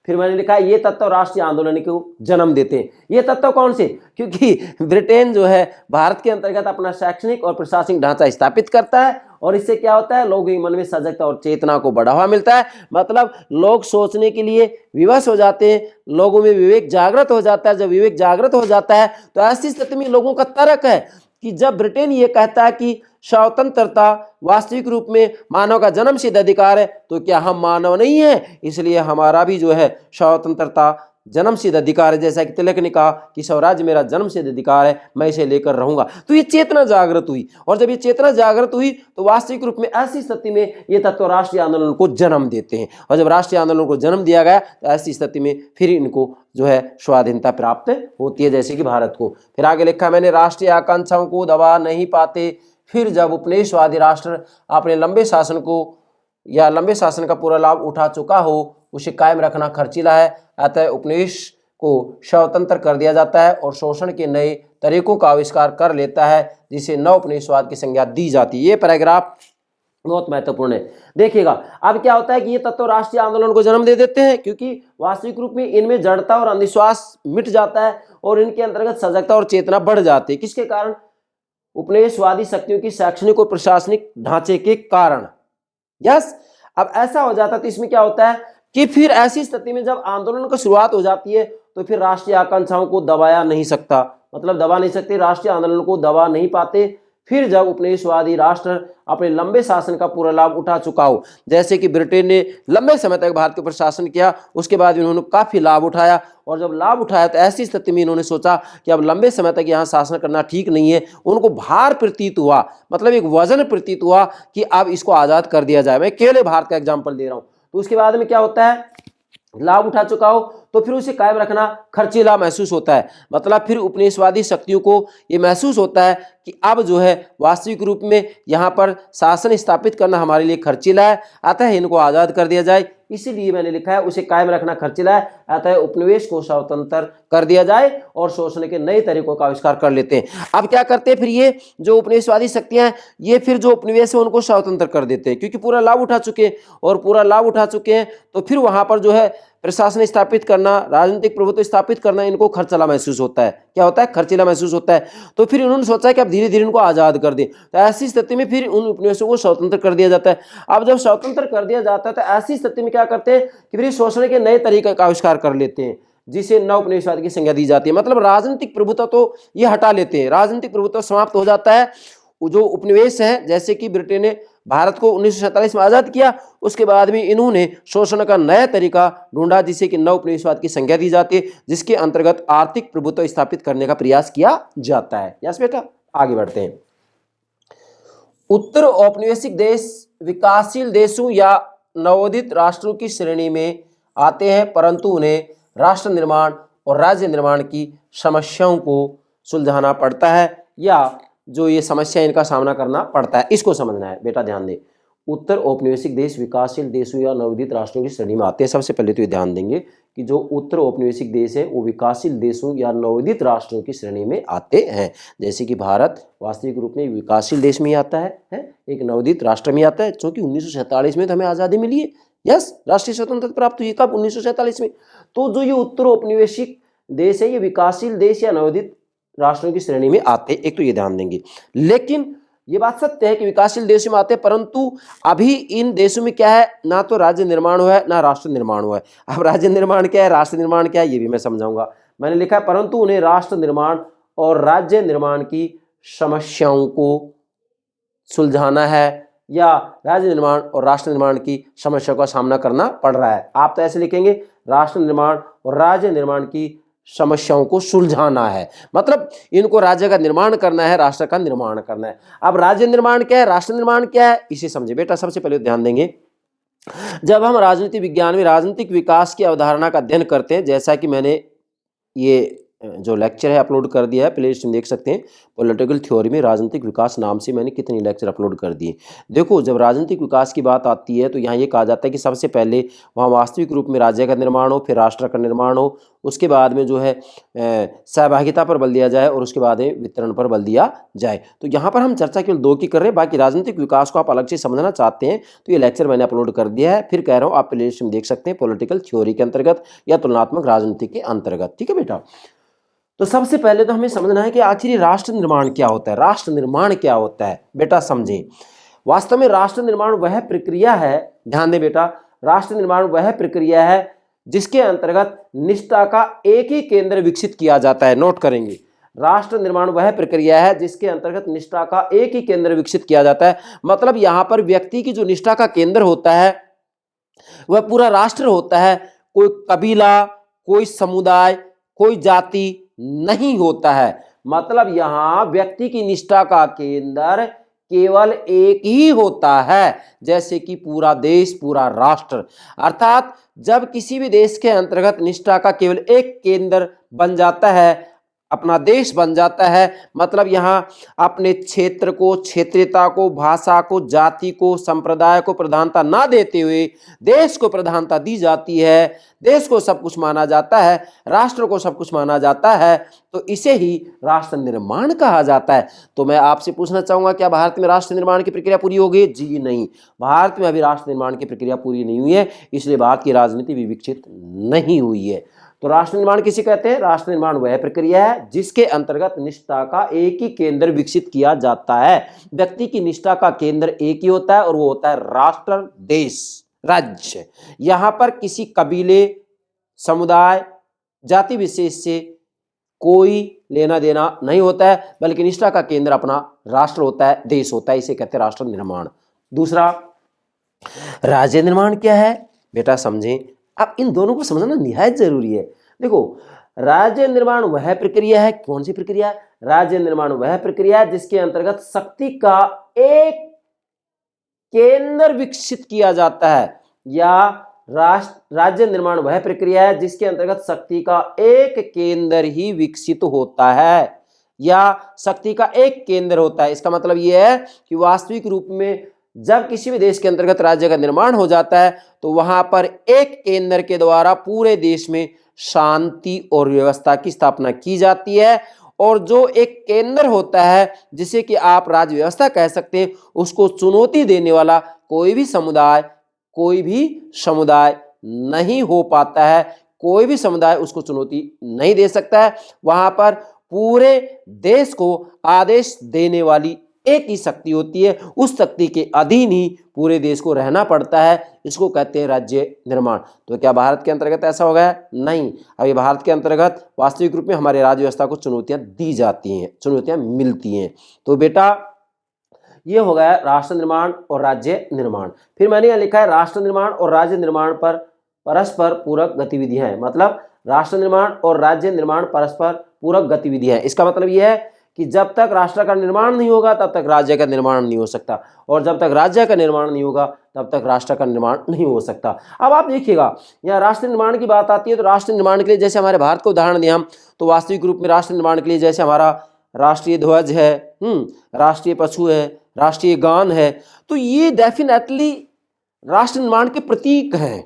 फिर मैंने लिखा है ये तत्व राष्ट्रीय आंदोलन को जन्म देते हैं। ये तत्व कौन से? क्योंकि ब्रिटेन जो है भारत के अंतर्गत अपना शैक्षणिक और प्रशासनिक ढांचा स्थापित करता है और इससे क्या होता है, लोगों के मन में सजगता और चेतना को बढ़ावा मिलता है। मतलब लोग सोचने के लिए विवश हो जाते हैं, लोगों में विवेक जागृत हो जाता है। जब विवेक जागृत हो जाता है तो ऐसी स्थिति में लोगों का तर्क है कि जब ब्रिटेन ये कहता है कि स्वतंत्रता वास्तविक रूप में मानव का जन्मसिद्ध अधिकार है, तो क्या हम मानव नहीं है? इसलिए हमारा भी जो है स्वतंत्रता जन्मसिद्ध अधिकार है। जैसा कि तिलक ने कहा कि स्वराज्य मेरा जन्मसिद्ध अधिकार है, मैं इसे लेकर रहूंगा। तो ये चेतना जागृत हुई, और जब ये चेतना जागृत हुई तो वास्तविक रूप में ऐसी स्थिति में ये तत्व राष्ट्रीय आंदोलन को जन्म देते हैं। और जब राष्ट्रीय आंदोलन को जन्म दिया गया तो ऐसी स्थिति में फिर इनको जो है स्वाधीनता प्राप्त होती है, जैसे कि भारत को। फिर आगे लिखा मैंने, राष्ट्रीय आकांक्षाओं को दबा नहीं पाते। फिर जब उपनिवेशवादी राष्ट्र अपने लंबे शासन को या लंबे शासन का पूरा लाभ उठा चुका हो, उसे कायम रखना खर्चीला है। अतः उपनिवेश को स्वतंत्र कर दिया जाता है और शोषण के नए तरीकों का आविष्कार कर लेता है, जिसे नव उपनिवेशवाद की संज्ञा दी जाती है। ये पैराग्राफ बहुत महत्वपूर्ण है, देखिएगा। अब क्या होता है कि ये तत्व राष्ट्रीय आंदोलन को जन्म दे देते हैं, क्योंकि वास्तविक रूप में इनमें जड़ता और अंधविश्वास मिट जाता है और इनके अंतर्गत सजगता और चेतना बढ़ जाती है। किसके कारण? उपनिवेशवादी शक्तियों की शैक्षणिक और प्रशासनिक ढांचे के कारण। यस, अब ऐसा हो जाता है तो इसमें क्या होता है कि फिर ऐसी स्थिति में जब आंदोलन की शुरुआत हो जाती है तो फिर राष्ट्रीय आकांक्षाओं को दबाया नहीं सकता, मतलब दबा नहीं सकते, राष्ट्रीय आंदोलन को दबा नहीं पाते। फिर जब उपनिवेशवादी राष्ट्र अपने लंबे शासन का पूरा लाभ उठा चुका हो, जैसे कि ब्रिटेन ने लंबे समय तक भारत के ऊपर शासन किया, उसके बाद इन्होंने काफी लाभ उठाया, और जब लाभ उठाया तो ऐसी स्थिति में इन्होंने सोचा कि अब लंबे समय तक यहाँ शासन करना ठीक नहीं है। उनको भार प्रतीत हुआ, मतलब एक वजन प्रतीत हुआ कि अब इसको आजाद कर दिया जाए। मैं केवल भारत का एग्जाम्पल दे रहा हूँ। तो उसके बाद में क्या होता है, लाभ उठा चुका हो तो फिर उसे कायम रखना खर्चीला महसूस होता है। मतलब फिर उपनिवेशवादी शक्तियों को ये महसूस होता है कि अब जो है वास्तविक रूप में यहाँ पर शासन स्थापित करना हमारे लिए खर्चीला है, अतः इनको आज़ाद कर दिया जाए। इसीलिए मैंने लिखा है उसे कायम रखना खर्चीला है, अतः उपनिवेश को स्वतंत्र कर दिया जाए और शोषण के नए तरीकों का आविष्कार कर लेते हैं। अब क्या करते हैं फिर ये जो उपनिवेशवादी शक्तियां हैं, ये फिर जो उपनिवेश है उनको स्वतंत्र कर देते हैं, क्योंकि पूरा लाभ उठा चुके हैं, और पूरा लाभ उठा चुके हैं तो फिर वहां पर जो है प्रशासन स्थापित करना, राजनीतिक प्रभुत्व स्थापित करना इनको खर्चीला महसूस होता है। क्या होता है? खर्चीला महसूस होता है। तो फिर इन्होंने सोचा कि अब धीरे धीरे इनको आज़ाद कर दें। तो ऐसी स्थिति में फिर उन उपनिवेशों को स्वतंत्र कर दिया जाता है। अब जब स्वतंत्र कर दिया जाता है तो ऐसी स्थिति में क्या करते हैं कि फिर शोषण के नए तरीके का आविष्कार कर लेते हैं, जिसे नव उपनिवेशवाद की संज्ञा दी जाती है। मतलब राजनीतिक प्रभुत्व तो ये हटा लेते हैं, राजनीतिक प्रभुत्व समाप्त हो जाता है। जो उपनिवेश है, जैसे कि ब्रिटेन ने भारत को 1947 में आज़ाद किया, उसके बाद में इन्होंने शोषण का नया तरीका ढूंढा, जिसे कि नव उपनिवेशवाद की संज्ञा दी जाती है, जिसके अंतर्गत आर्थिक प्रभुत्व स्थापित करने का प्रयास किया जाता है। यस बेटा, आगे बढ़ते हैं। उत्तर औपनिवेशिक देश विकासशील देशों या नवोदित राष्ट्रों की श्रेणी में आते हैं, परंतु उन्हें राष्ट्र निर्माण और राज्य निर्माण की समस्याओं को सुलझाना पड़ता है, या जो ये समस्या इनका सामना करना पड़ता है, इसको समझना है बेटा, ध्यान दें। उत्तर औपनिवेशिक देश विकासशील देशों या नवोदित राष्ट्रों की श्रेणी में आते हैं। सबसे पहले तो ये ध्यान देंगे कि जो उत्तर औपनिवेशिक देश है वो विकासशील देशों या नवोदित राष्ट्रों की श्रेणी में आते हैं। जैसे कि भारत वास्तविक रूप में विकासशील देश में ही आता है, एक नवोदित राष्ट्र में आता है, क्योंकि 1947 में तो हमें आज़ादी मिली है। यस, राष्ट्रीय स्वतंत्रता प्राप्त हुई कब? 1947 में। तो जो ये उत्तर औपनिवेशिक देश है ये विकासशील देश या नवोदित राष्ट्रों की श्रेणी में आते, एक तो ये ध्यान देंगे। लेकिन ये बात सत्य है कि विकासशील देशों में आते हैं, परंतु अभी इन देशों में क्या है, ना तो राज्य निर्माण हुआ है ना राष्ट्र निर्माण हुआ है। अब राज्य निर्माण क्या है, राष्ट्र निर्माण क्या है, ये भी मैं समझाऊंगा। मैंने लिखा है परंतु उन्हें राष्ट्र निर्माण और राज्य निर्माण की समस्याओं को सुलझाना है या राज्य निर्माण और राष्ट्र निर्माण की समस्या का सामना करना पड़ रहा है। आप तो ऐसे लिखेंगे राष्ट्र निर्माण और राज्य निर्माण की समस्याओं को सुलझाना है, मतलब इनको राज्य का निर्माण करना है, राष्ट्र का निर्माण करना है। अब राज्य निर्माण क्या है, राष्ट्र निर्माण क्या है, इसे समझे बेटा। सबसे पहले ध्यान देंगे, जब हम राजनीति विज्ञान में राजनीतिक विकास की अवधारणा का अध्ययन करते हैं, जैसा कि मैंने ये जो लेक्चर है अपलोड कर दिया है, प्ले लिस्ट में देख सकते हैं, पॉलिटिकल थ्योरी में राजनीतिक विकास नाम से मैंने कितनी लेक्चर अपलोड कर दिए। देखो, जब राजनीतिक विकास की बात आती है तो यहाँ ये कहा जाता है कि सबसे पहले वहाँ वास्तविक रूप में राज्य का निर्माण हो, फिर राष्ट्र का निर्माण हो, उसके बाद में जो है सहभागिता पर बल दिया जाए और उसके बाद में वितरण पर बल दिया जाए। तो यहाँ पर हम चर्चा केवल 2 की कर रहे हैं, बाकी राजनीतिक विकास को आप अलग से समझना चाहते हैं तो ये लेक्चर मैंने अपलोड कर दिया है। फिर कह रहा हूँ, आप प्ले लिस्ट में देख सकते हैं, पॉलिटिकल थ्योरी के अंतर्गत या तुलनात्मक राजनीति के अंतर्गत। ठीक है बेटा। तो सबसे पहले तो हमें समझना है कि आखिर राष्ट्र निर्माण क्या होता है। राष्ट्र निर्माण क्या होता है बेटा, समझें। वास्तव में राष्ट्र निर्माण वह प्रक्रिया है, ध्यान दें बेटा, राष्ट्र निर्माण वह प्रक्रिया है जिसके अंतर्गत निष्ठा का एक ही केंद्र विकसित किया जाता है। नोट करेंगे, राष्ट्र निर्माण वह प्रक्रिया है जिसके अंतर्गत निष्ठा का एक ही केंद्र विकसित किया जाता है। मतलब यहां पर व्यक्ति की जो निष्ठा का केंद्र होता है वह पूरा राष्ट्र होता है, कोई कबीला, कोई समुदाय, कोई जाति नहीं होता है। मतलब यहां व्यक्ति की निष्ठा का केंद्र केवल एक ही होता है, जैसे कि पूरा देश, पूरा राष्ट्र। अर्थात जब किसी भी देश के अंतर्गत निष्ठा का केवल एक केंद्र बन जाता है, अपना देश बन जाता है, मतलब यहाँ अपने क्षेत्र को, क्षेत्रीयता को, भाषा को, जाति को, संप्रदाय को प्रधानता ना देते हुए देश को प्रधानता दी जाती है, देश को सब कुछ माना जाता है, राष्ट्र को सब कुछ माना जाता है, तो इसे ही राष्ट्र निर्माण कहा जाता है। तो मैं आपसे पूछना चाहूंगा, क्या भारत में राष्ट्र निर्माण की प्रक्रिया पूरी हो गई? जी नहीं, भारत में अभी राष्ट्र निर्माण की प्रक्रिया पूरी नहीं हुई है, इसलिए भारत की राजनीति भी विकसित नहीं हुई है। तो राष्ट्र निर्माण किसे कहते हैं? राष्ट्र निर्माण वह प्रक्रिया है जिसके अंतर्गत निष्ठा का एक ही केंद्र विकसित किया जाता है। व्यक्ति की निष्ठा का केंद्र एक ही होता है और वो होता है राष्ट्र, देश, राज्य। यहां पर किसी कबीले, समुदाय, जाति विशेष से कोई लेना देना नहीं होता है, बल्कि निष्ठा का केंद्र अपना राष्ट्र होता है, देश होता है, इसे कहते हैं राष्ट्र निर्माण। दूसरा, राज्य निर्माण क्या है बेटा, समझें। अब इन दोनों को समझना निहायत जरूरी है। देखो, राज्य निर्माण वह प्रक्रिया है, कौन सी प्रक्रिया? राज्य निर्माण वह प्रक्रिया है जिसके अंतर्गत शक्ति का एक केंद्र विकसित किया जाता है, या राज्य निर्माण वह प्रक्रिया है जिसके अंतर्गत शक्ति का एक केंद्र ही विकसित होता है, या शक्ति का एक केंद्र होता है। इसका मतलब यह है कि वास्तविक रूप में जब किसी भी देश के अंतर्गत राज्य का निर्माण हो जाता है तो वहां पर एक केंद्र के द्वारा पूरे देश में शांति और व्यवस्था की स्थापना की जाती है, और जो एक केंद्र होता है जिसे कि आप राज्य व्यवस्था कह सकते हैं, उसको चुनौती देने वाला कोई भी समुदाय नहीं हो पाता है, कोई भी समुदाय उसको चुनौती नहीं दे सकता है। वहां पर पूरे देश को आदेश देने वाली एक ही शक्ति होती है, उस शक्ति के अधीन ही पूरे देश को रहना पड़ता है, इसको कहते हैं राज्य निर्माण। तो क्या भारत के अंतर्गत ऐसा हो गया? नहीं, अभी भारत के अंतर्गत वास्तविक रूप में हमारे राज्य व्यवस्था को चुनौतियां दी जाती हैं, चुनौतियां मिलती हैं। तो बेटा ये हो गया राष्ट्र निर्माण और राज्य निर्माण। फिर मैंने यहाँ लिखा है राष्ट्र निर्माण और राज्य निर्माण पर परस्पर पूरक गतिविधियां हैं। मतलब राष्ट्र निर्माण और राज्य निर्माण परस्पर पूरक गतिविधियां हैं। इसका मतलब यह है कि जब तक राष्ट्र का निर्माण नहीं होगा तब तक राज्य का निर्माण नहीं हो सकता, और जब तक राज्य का निर्माण नहीं होगा तब तक राष्ट्र का निर्माण नहीं हो सकता। अब आप देखिएगा, यहाँ राष्ट्र निर्माण की बात आती है तो राष्ट्र निर्माण के लिए जैसे हमारे भारत को उदाहरण दिया हम, तो वास्तविक रूप में राष्ट्र निर्माण के लिए जैसे हमारा राष्ट्रीय ध्वज है, राष्ट्रीय पशु है, राष्ट्रीय गान है, तो ये डेफिनेटली राष्ट्र निर्माण के प्रतीक हैं।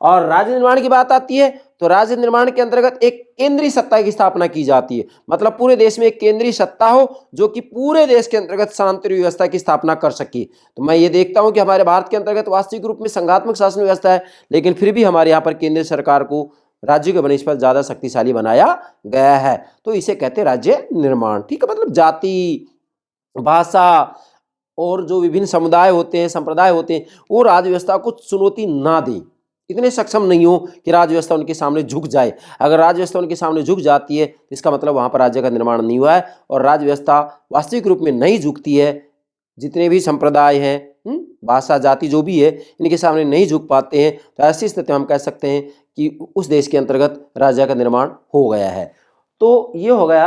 और राज्य निर्माण की बात आती है तो राज्य निर्माण के अंतर्गत एक केंद्रीय सत्ता की स्थापना की जाती है। मतलब पूरे देश में एक केंद्रीय सत्ता हो जो कि पूरे देश के अंतर्गत शांति व्यवस्था की स्थापना कर सके। तो मैं ये देखता हूं कि हमारे भारत के अंतर्गत वास्तविक रूप में संघात्मक शासन व्यवस्था है, लेकिन फिर भी हमारे यहाँ पर केंद्र सरकार को राज्य के बनस्पत ज्यादा शक्तिशाली बनाया गया है, तो इसे कहते हैं राज्य निर्माण। ठीक है, मतलब जाति, भाषा और जो विभिन्न समुदाय होते हैं, संप्रदाय होते हैं, वो राज्य व्यवस्था को चुनौती ना दें, इतने सक्षम नहीं हो कि राज्य व्यवस्था उनके सामने झुक जाए। अगर राज्य व्यवस्था उनके सामने झुक जाती है तो इसका मतलब वहाँ पर राज्य का निर्माण नहीं हुआ है, और राज्य व्यवस्था वास्तविक रूप में नहीं झुकती है, जितने भी संप्रदाय हैं, भाषा जाति जो भी है, इनके सामने नहीं झुक पाते हैं, तो ऐसी स्थिति में हम कह सकते हैं कि उस देश के अंतर्गत राज्य का निर्माण हो गया है। तो ये हो गया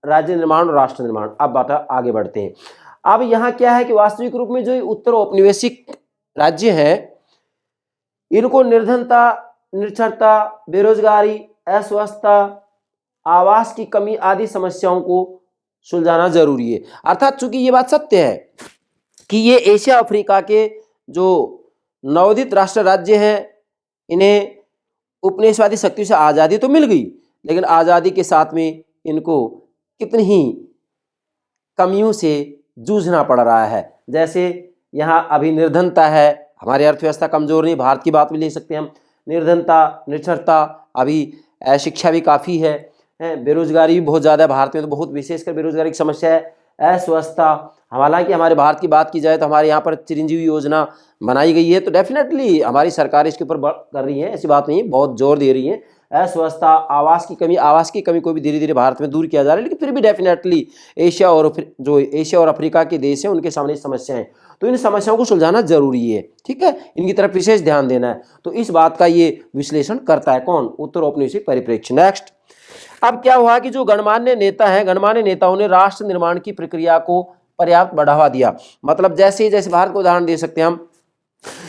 राज्य निर्माण और राष्ट्र निर्माण। अब बात आगे बढ़ते हैं। अब यहाँ क्या है कि वास्तविक रूप में जो उत्तर औपनिवेशिक राज्य है, इनको निर्धनता, निरक्षरता, बेरोजगारी, अस्वस्थता, आवास की कमी आदि समस्याओं को सुलझाना जरूरी है। अर्थात चूंकि ये बात सत्य है कि ये एशिया अफ्रीका के जो नवोदित राष्ट्र राज्य हैं, इन्हें उपनिवेशवादी शक्ति से आज़ादी तो मिल गई, लेकिन आज़ादी के साथ में इनको कितनी ही कमियों से जूझना पड़ रहा है। जैसे यहाँ अभी निर्धनता है, हमारी अर्थव्यवस्था कमजोर नहीं, भारत की बात भी ले सकते हैं हम, निर्धनता, निरक्षरता, अभी शिक्षा भी काफ़ी है, बेरोजगारी भी बहुत ज़्यादा है भारत में, तो बहुत विशेषकर बेरोजगारी की समस्या है, अस्वस्थता। हालांकि हमारे भारत की बात की जाए तो हमारे यहाँ पर चिरंजीवी योजना बनाई गई है, तो डेफिनेटली हमारी सरकार इसके ऊपर कर रही है, ऐसी बात नहीं, बहुत जोर दे रही है। अस्वस्थता, आवास की कमी को भी धीरे धीरे भारत में दूर किया जा रहा है, लेकिन फिर भी डेफिनेटली एशिया और अफ्रीका के देश हैं, उनके सामने समस्याएं, तो इन समस्याओं को सुलझाना जरूरी है। ठीक है, इनकी तरफ विशेष ध्यान देना है। तो इस बात का ये विश्लेषण करता है कौन? उत्तर औपनिवेशिक परिप्रेक्ष्य। नेक्स्ट, अब क्या हुआ कि जो गणमान्य नेता हैं, गणमान्य नेताओं ने राष्ट्र निर्माण की प्रक्रिया को पर्याप्त बढ़ावा दिया। मतलब जैसे भारत को उदाहरण दे सकते हैं हम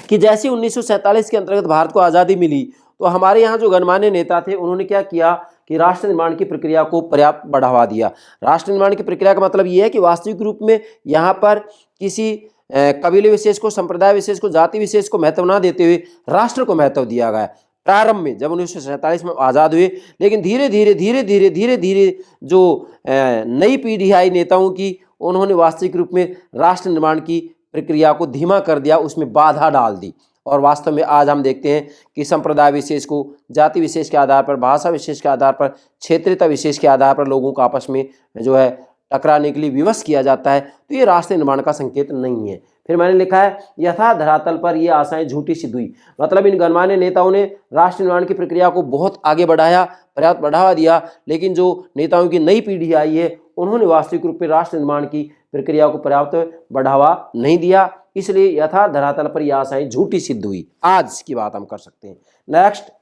कि जैसे 1947 के अंतर्गत भारत को आज़ादी मिली, तो हमारे यहाँ जो गणमान्य नेता थे, उन्होंने क्या किया कि राष्ट्र निर्माण की प्रक्रिया को पर्याप्त बढ़ावा दिया। राष्ट्र निर्माण की प्रक्रिया का मतलब ये है कि वास्तविक रूप में यहाँ पर किसी कबीले विशेष को, संप्रदाय विशेष को, जाति विशेष को महत्व ना देते हुए राष्ट्र को महत्व दिया गया प्रारंभ में, जब 1947 में आज़ाद हुए। लेकिन धीरे धीरे जो नई पीढ़ी आई नेताओं की, उन्होंने वास्तविक रूप में राष्ट्र निर्माण की प्रक्रिया को धीमा कर दिया, उसमें बाधा डाल दी, और वास्तव में आज हम देखते हैं कि संप्रदाय विशेष को जाति विशेष के आधार पर, भाषा विशेष के आधार पर, क्षेत्रीयता विशेष के आधार पर लोगों को आपस में जो है टकराने के लिए विवश किया जाता है, तो ये राष्ट्र निर्माण का संकेत नहीं है। फिर मैंने लिखा है, यथा धरातल पर ये आशाएं झूठी सिद्ध हुई। मतलब इन गणमान्य नेताओं ने राष्ट्र निर्माण की प्रक्रिया को बहुत आगे बढ़ाया, पर्याप्त बढ़ावा दिया, लेकिन जो नेताओं की नई पीढ़ी आई है, उन्होंने वास्तविक रूप में राष्ट्र निर्माण की प्रक्रिया को पर्याप्त बढ़ावा नहीं दिया, इसलिए यथा धरातल पर यह आशाएं झूठी सिद्ध हुई। आज की बात हम कर सकते हैं। नेक्स्ट,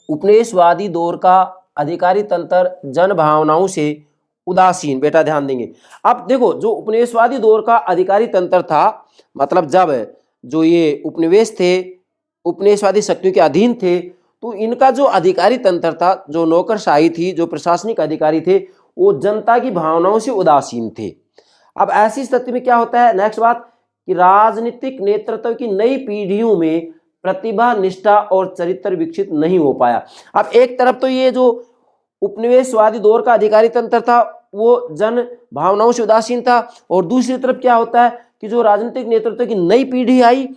उपनिवेशवादी दौर का अधिकारी तंत्र जन भावनाओं से उदासीन। बेटा ध्यान देंगे, अब देखो, जो उपनिवेशवादी दौर का अधिकारी तंत्र था, मतलब जब जो ये उपनिवेश थे, उपनिवेशवादी शक्तियों के अधीन थे, तो इनका जो अधिकारी तंत्र था, जो नौकरशाही थी, जो प्रशासनिक अधिकारी थे, वो जनता की भावनाओं से उदासीन थे। अब ऐसी स्थिति में क्या होता है? नेक्स्ट बात कि राजनीतिक नेतृत्व की नई पीढ़ियों में प्रतिभा, निष्ठा और चरित्र विकसित नहीं हो पाया। अब एक तरफ तो ये जो उपनिवेशवादी दौर का अधिकारी तंत्र था, वो जन भावनाओं से उदासीन था, और दूसरी तरफ क्या होता है कि जो राजनीतिक नेतृत्व की नई पीढ़ी आई,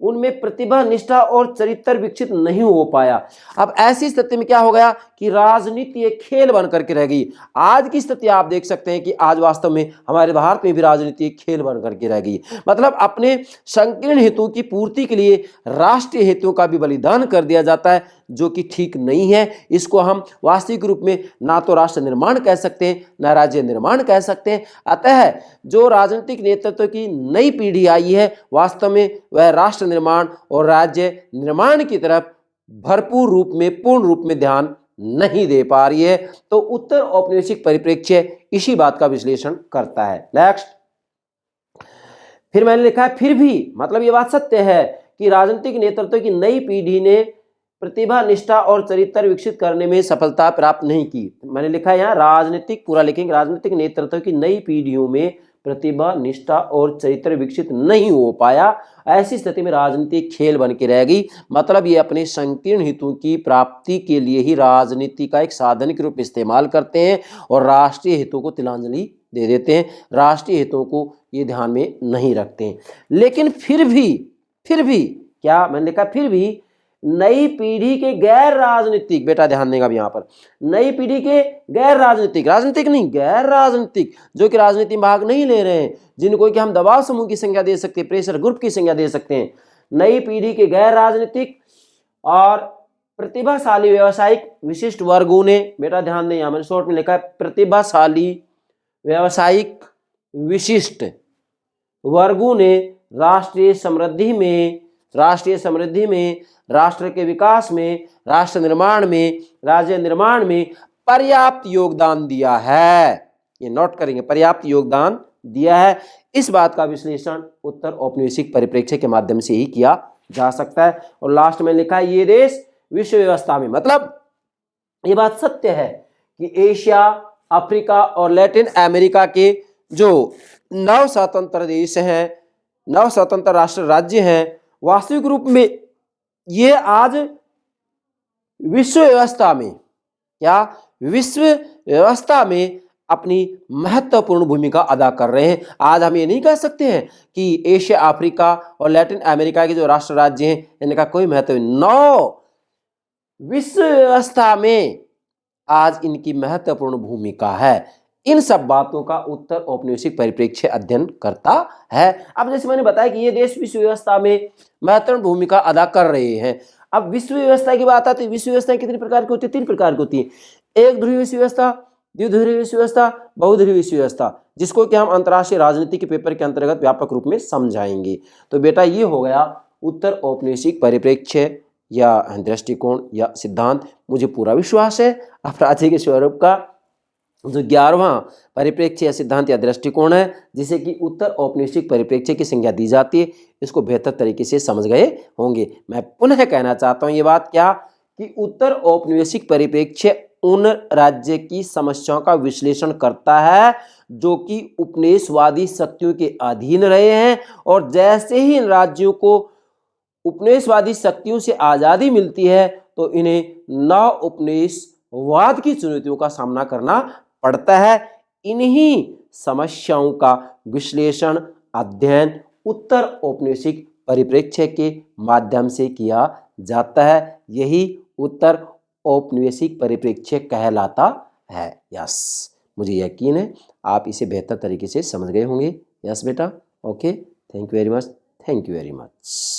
उनमें प्रतिभा, निष्ठा और चरित्र विकसित नहीं हो पाया। अब ऐसी स्थिति में क्या हो गया कि राजनीति एक खेल बन करके रह गई। आज की स्थिति आप देख सकते हैं कि आज वास्तव में हमारे भारत में भी राजनीति एक खेल बन करके रह गई। मतलब अपने संकीर्ण हितों की पूर्ति के लिए राष्ट्रीय हितों का भी बलिदान कर दिया जाता है, जो कि ठीक नहीं है। इसको हम वास्तविक रूप में ना तो राष्ट्र निर्माण कह सकते हैं, ना राज्य निर्माण कह सकते हैं। अतः जो राजनीतिक नेतृत्व की नई पीढ़ी आई है, वास्तव में वह राष्ट्र निर्माण और राज्य निर्माण की तरफ भरपूर रूप में, पूर्ण रूप में ध्यान नहीं दे पा रही है। तो उत्तर औपनिवेशिक परिप्रेक्ष्य इसी बात का विश्लेषण करता है। नेक्स्ट, फिर मैंने लिखा है, फिर भी, मतलब ये बात सत्य है कि राजनीतिक नेतृत्व की नई पीढ़ी ने प्रतिभा, निष्ठा और चरित्र विकसित करने में सफलता प्राप्त नहीं की। मैंने लिखा है यहाँ राजनीतिक, पूरा लिखेंगे, राजनीतिक नेतृत्व की नई पीढ़ियों में प्रतिभा, निष्ठा और चरित्र विकसित नहीं हो पाया। ऐसी स्थिति में राजनीति खेल बन के रह गई। मतलब ये अपने संकीर्ण हितों की प्राप्ति के लिए ही राजनीति का एक साधन के रूप में इस्तेमाल करते हैं, और राष्ट्रीय हितों को तिलांजलि दे देते हैं, राष्ट्रीय हितों को ये ध्यान में नहीं रखते हैं। लेकिन फिर भी क्या मैंने लिखा, फिर भी नई पीढ़ी के गैर राजनीतिक, बेटा ध्यान देगा अब यहाँ पर, नई पीढ़ी के गैर राजनीतिक, राजनीतिक नहीं गैर राजनीतिक, जो कि राजनीति में भाग नहीं ले रहे हैं, जिनको कि हम दबाव समूह की संख्या दे सकते हैं, प्रेशर ग्रुप की संख्या दे सकते हैं। नई पीढ़ी के गैर राजनीतिक और प्रतिभाशाली व्यवसायिक विशिष्ट वर्गों ने, बेटा ध्यान दें, यहाँ मैंने शॉर्ट में लिखा है प्रतिभाशाली व्यवसायिक विशिष्ट वर्गों ने राष्ट्रीय समृद्धि में, राष्ट्र के विकास में, राष्ट्र निर्माण में, राज्य निर्माण में पर्याप्त योगदान दिया है। ये नोट करेंगे, पर्याप्त योगदान दिया है। इस बात का विश्लेषण उत्तर औपनिवेशिक परिप्रेक्ष्य के माध्यम से ही किया जा सकता है। और लास्ट में लिखा है ये देश विश्व व्यवस्था में, मतलब ये बात सत्य है कि एशिया, अफ्रीका और लैटिन अमेरिका के जो नव स्वतंत्र देश हैं, नव स्वतंत्र राष्ट्र राज्य हैं, वास्तविक रूप में ये आज विश्व व्यवस्था में, क्या विश्व व्यवस्था में अपनी महत्वपूर्ण भूमिका अदा कर रहे हैं। आज हम ये नहीं कह सकते हैं कि एशिया, अफ्रीका और लैटिन अमेरिका के जो राष्ट्र राज्य हैं इनका कोई महत्व नहीं। नो, विश्व व्यवस्था में आज इनकी महत्वपूर्ण भूमिका है। इन सब बातों का उत्तर औपनिवेशिक परिप्रेक्ष्य अध्ययन करता है। अब जैसे मैंने बताया कि ये देश विश्व व्यवस्था में महत्वपूर्ण भूमिका अदा कर रहे हैं। अब विश्व व्यवस्था की बात आती है, विश्व व्यवस्था कितनी प्रकार की होती है? 3 प्रकार की होती है। एक ध्रुवीय विश्व व्यवस्था, द्विध्रुवीय विश्व व्यवस्था, बहुध्रुवीय विश्व व्यवस्था, जिसको कि हम अंतर्राष्ट्रीय राजनीति के पेपर के अंतर्गत व्यापक रूप में समझाएंगे। तो बेटा ये हो गया उत्तर औपनिवेशिक परिप्रेक्ष्य या दृष्टिकोण या सिद्धांत। मुझे पूरा विश्वास है अपराधी के स्वरूप का जो 11वां परिप्रेक्ष्य या सिद्धांत या दृष्टिकोण है, जिसे कि उत्तर औपनिवेशिक परिप्रेक्ष्य की संज्ञा दी जाती है, इसको बेहतर तरीके से समझ गए होंगे। मैं पुनः कहना चाहता हूं ये बात, क्या कि उत्तर औपनिवेशिक परिप्रेक्ष्य उन राज्य की समस्याओं का विश्लेषण करता है जो कि उपनिवेशवादी शक्तियों के अधीन रहे हैं, और जैसे ही इन राज्यों को उपनिवेशवादी शक्तियों से आज़ादी मिलती है तो इन्हें नव उपनिवेशवाद की चुनौतियों का सामना करना पड़ता है। इन्हीं समस्याओं का विश्लेषण, अध्ययन उत्तर औपनिवेशिक परिप्रेक्ष्य के माध्यम से किया जाता है। यही उत्तर औपनिवेशिक परिप्रेक्ष्य कहलाता है। यस, मुझे यकीन है आप इसे बेहतर तरीके से समझ गए होंगे। यस बेटा, okay, thank you very much, thank you very much.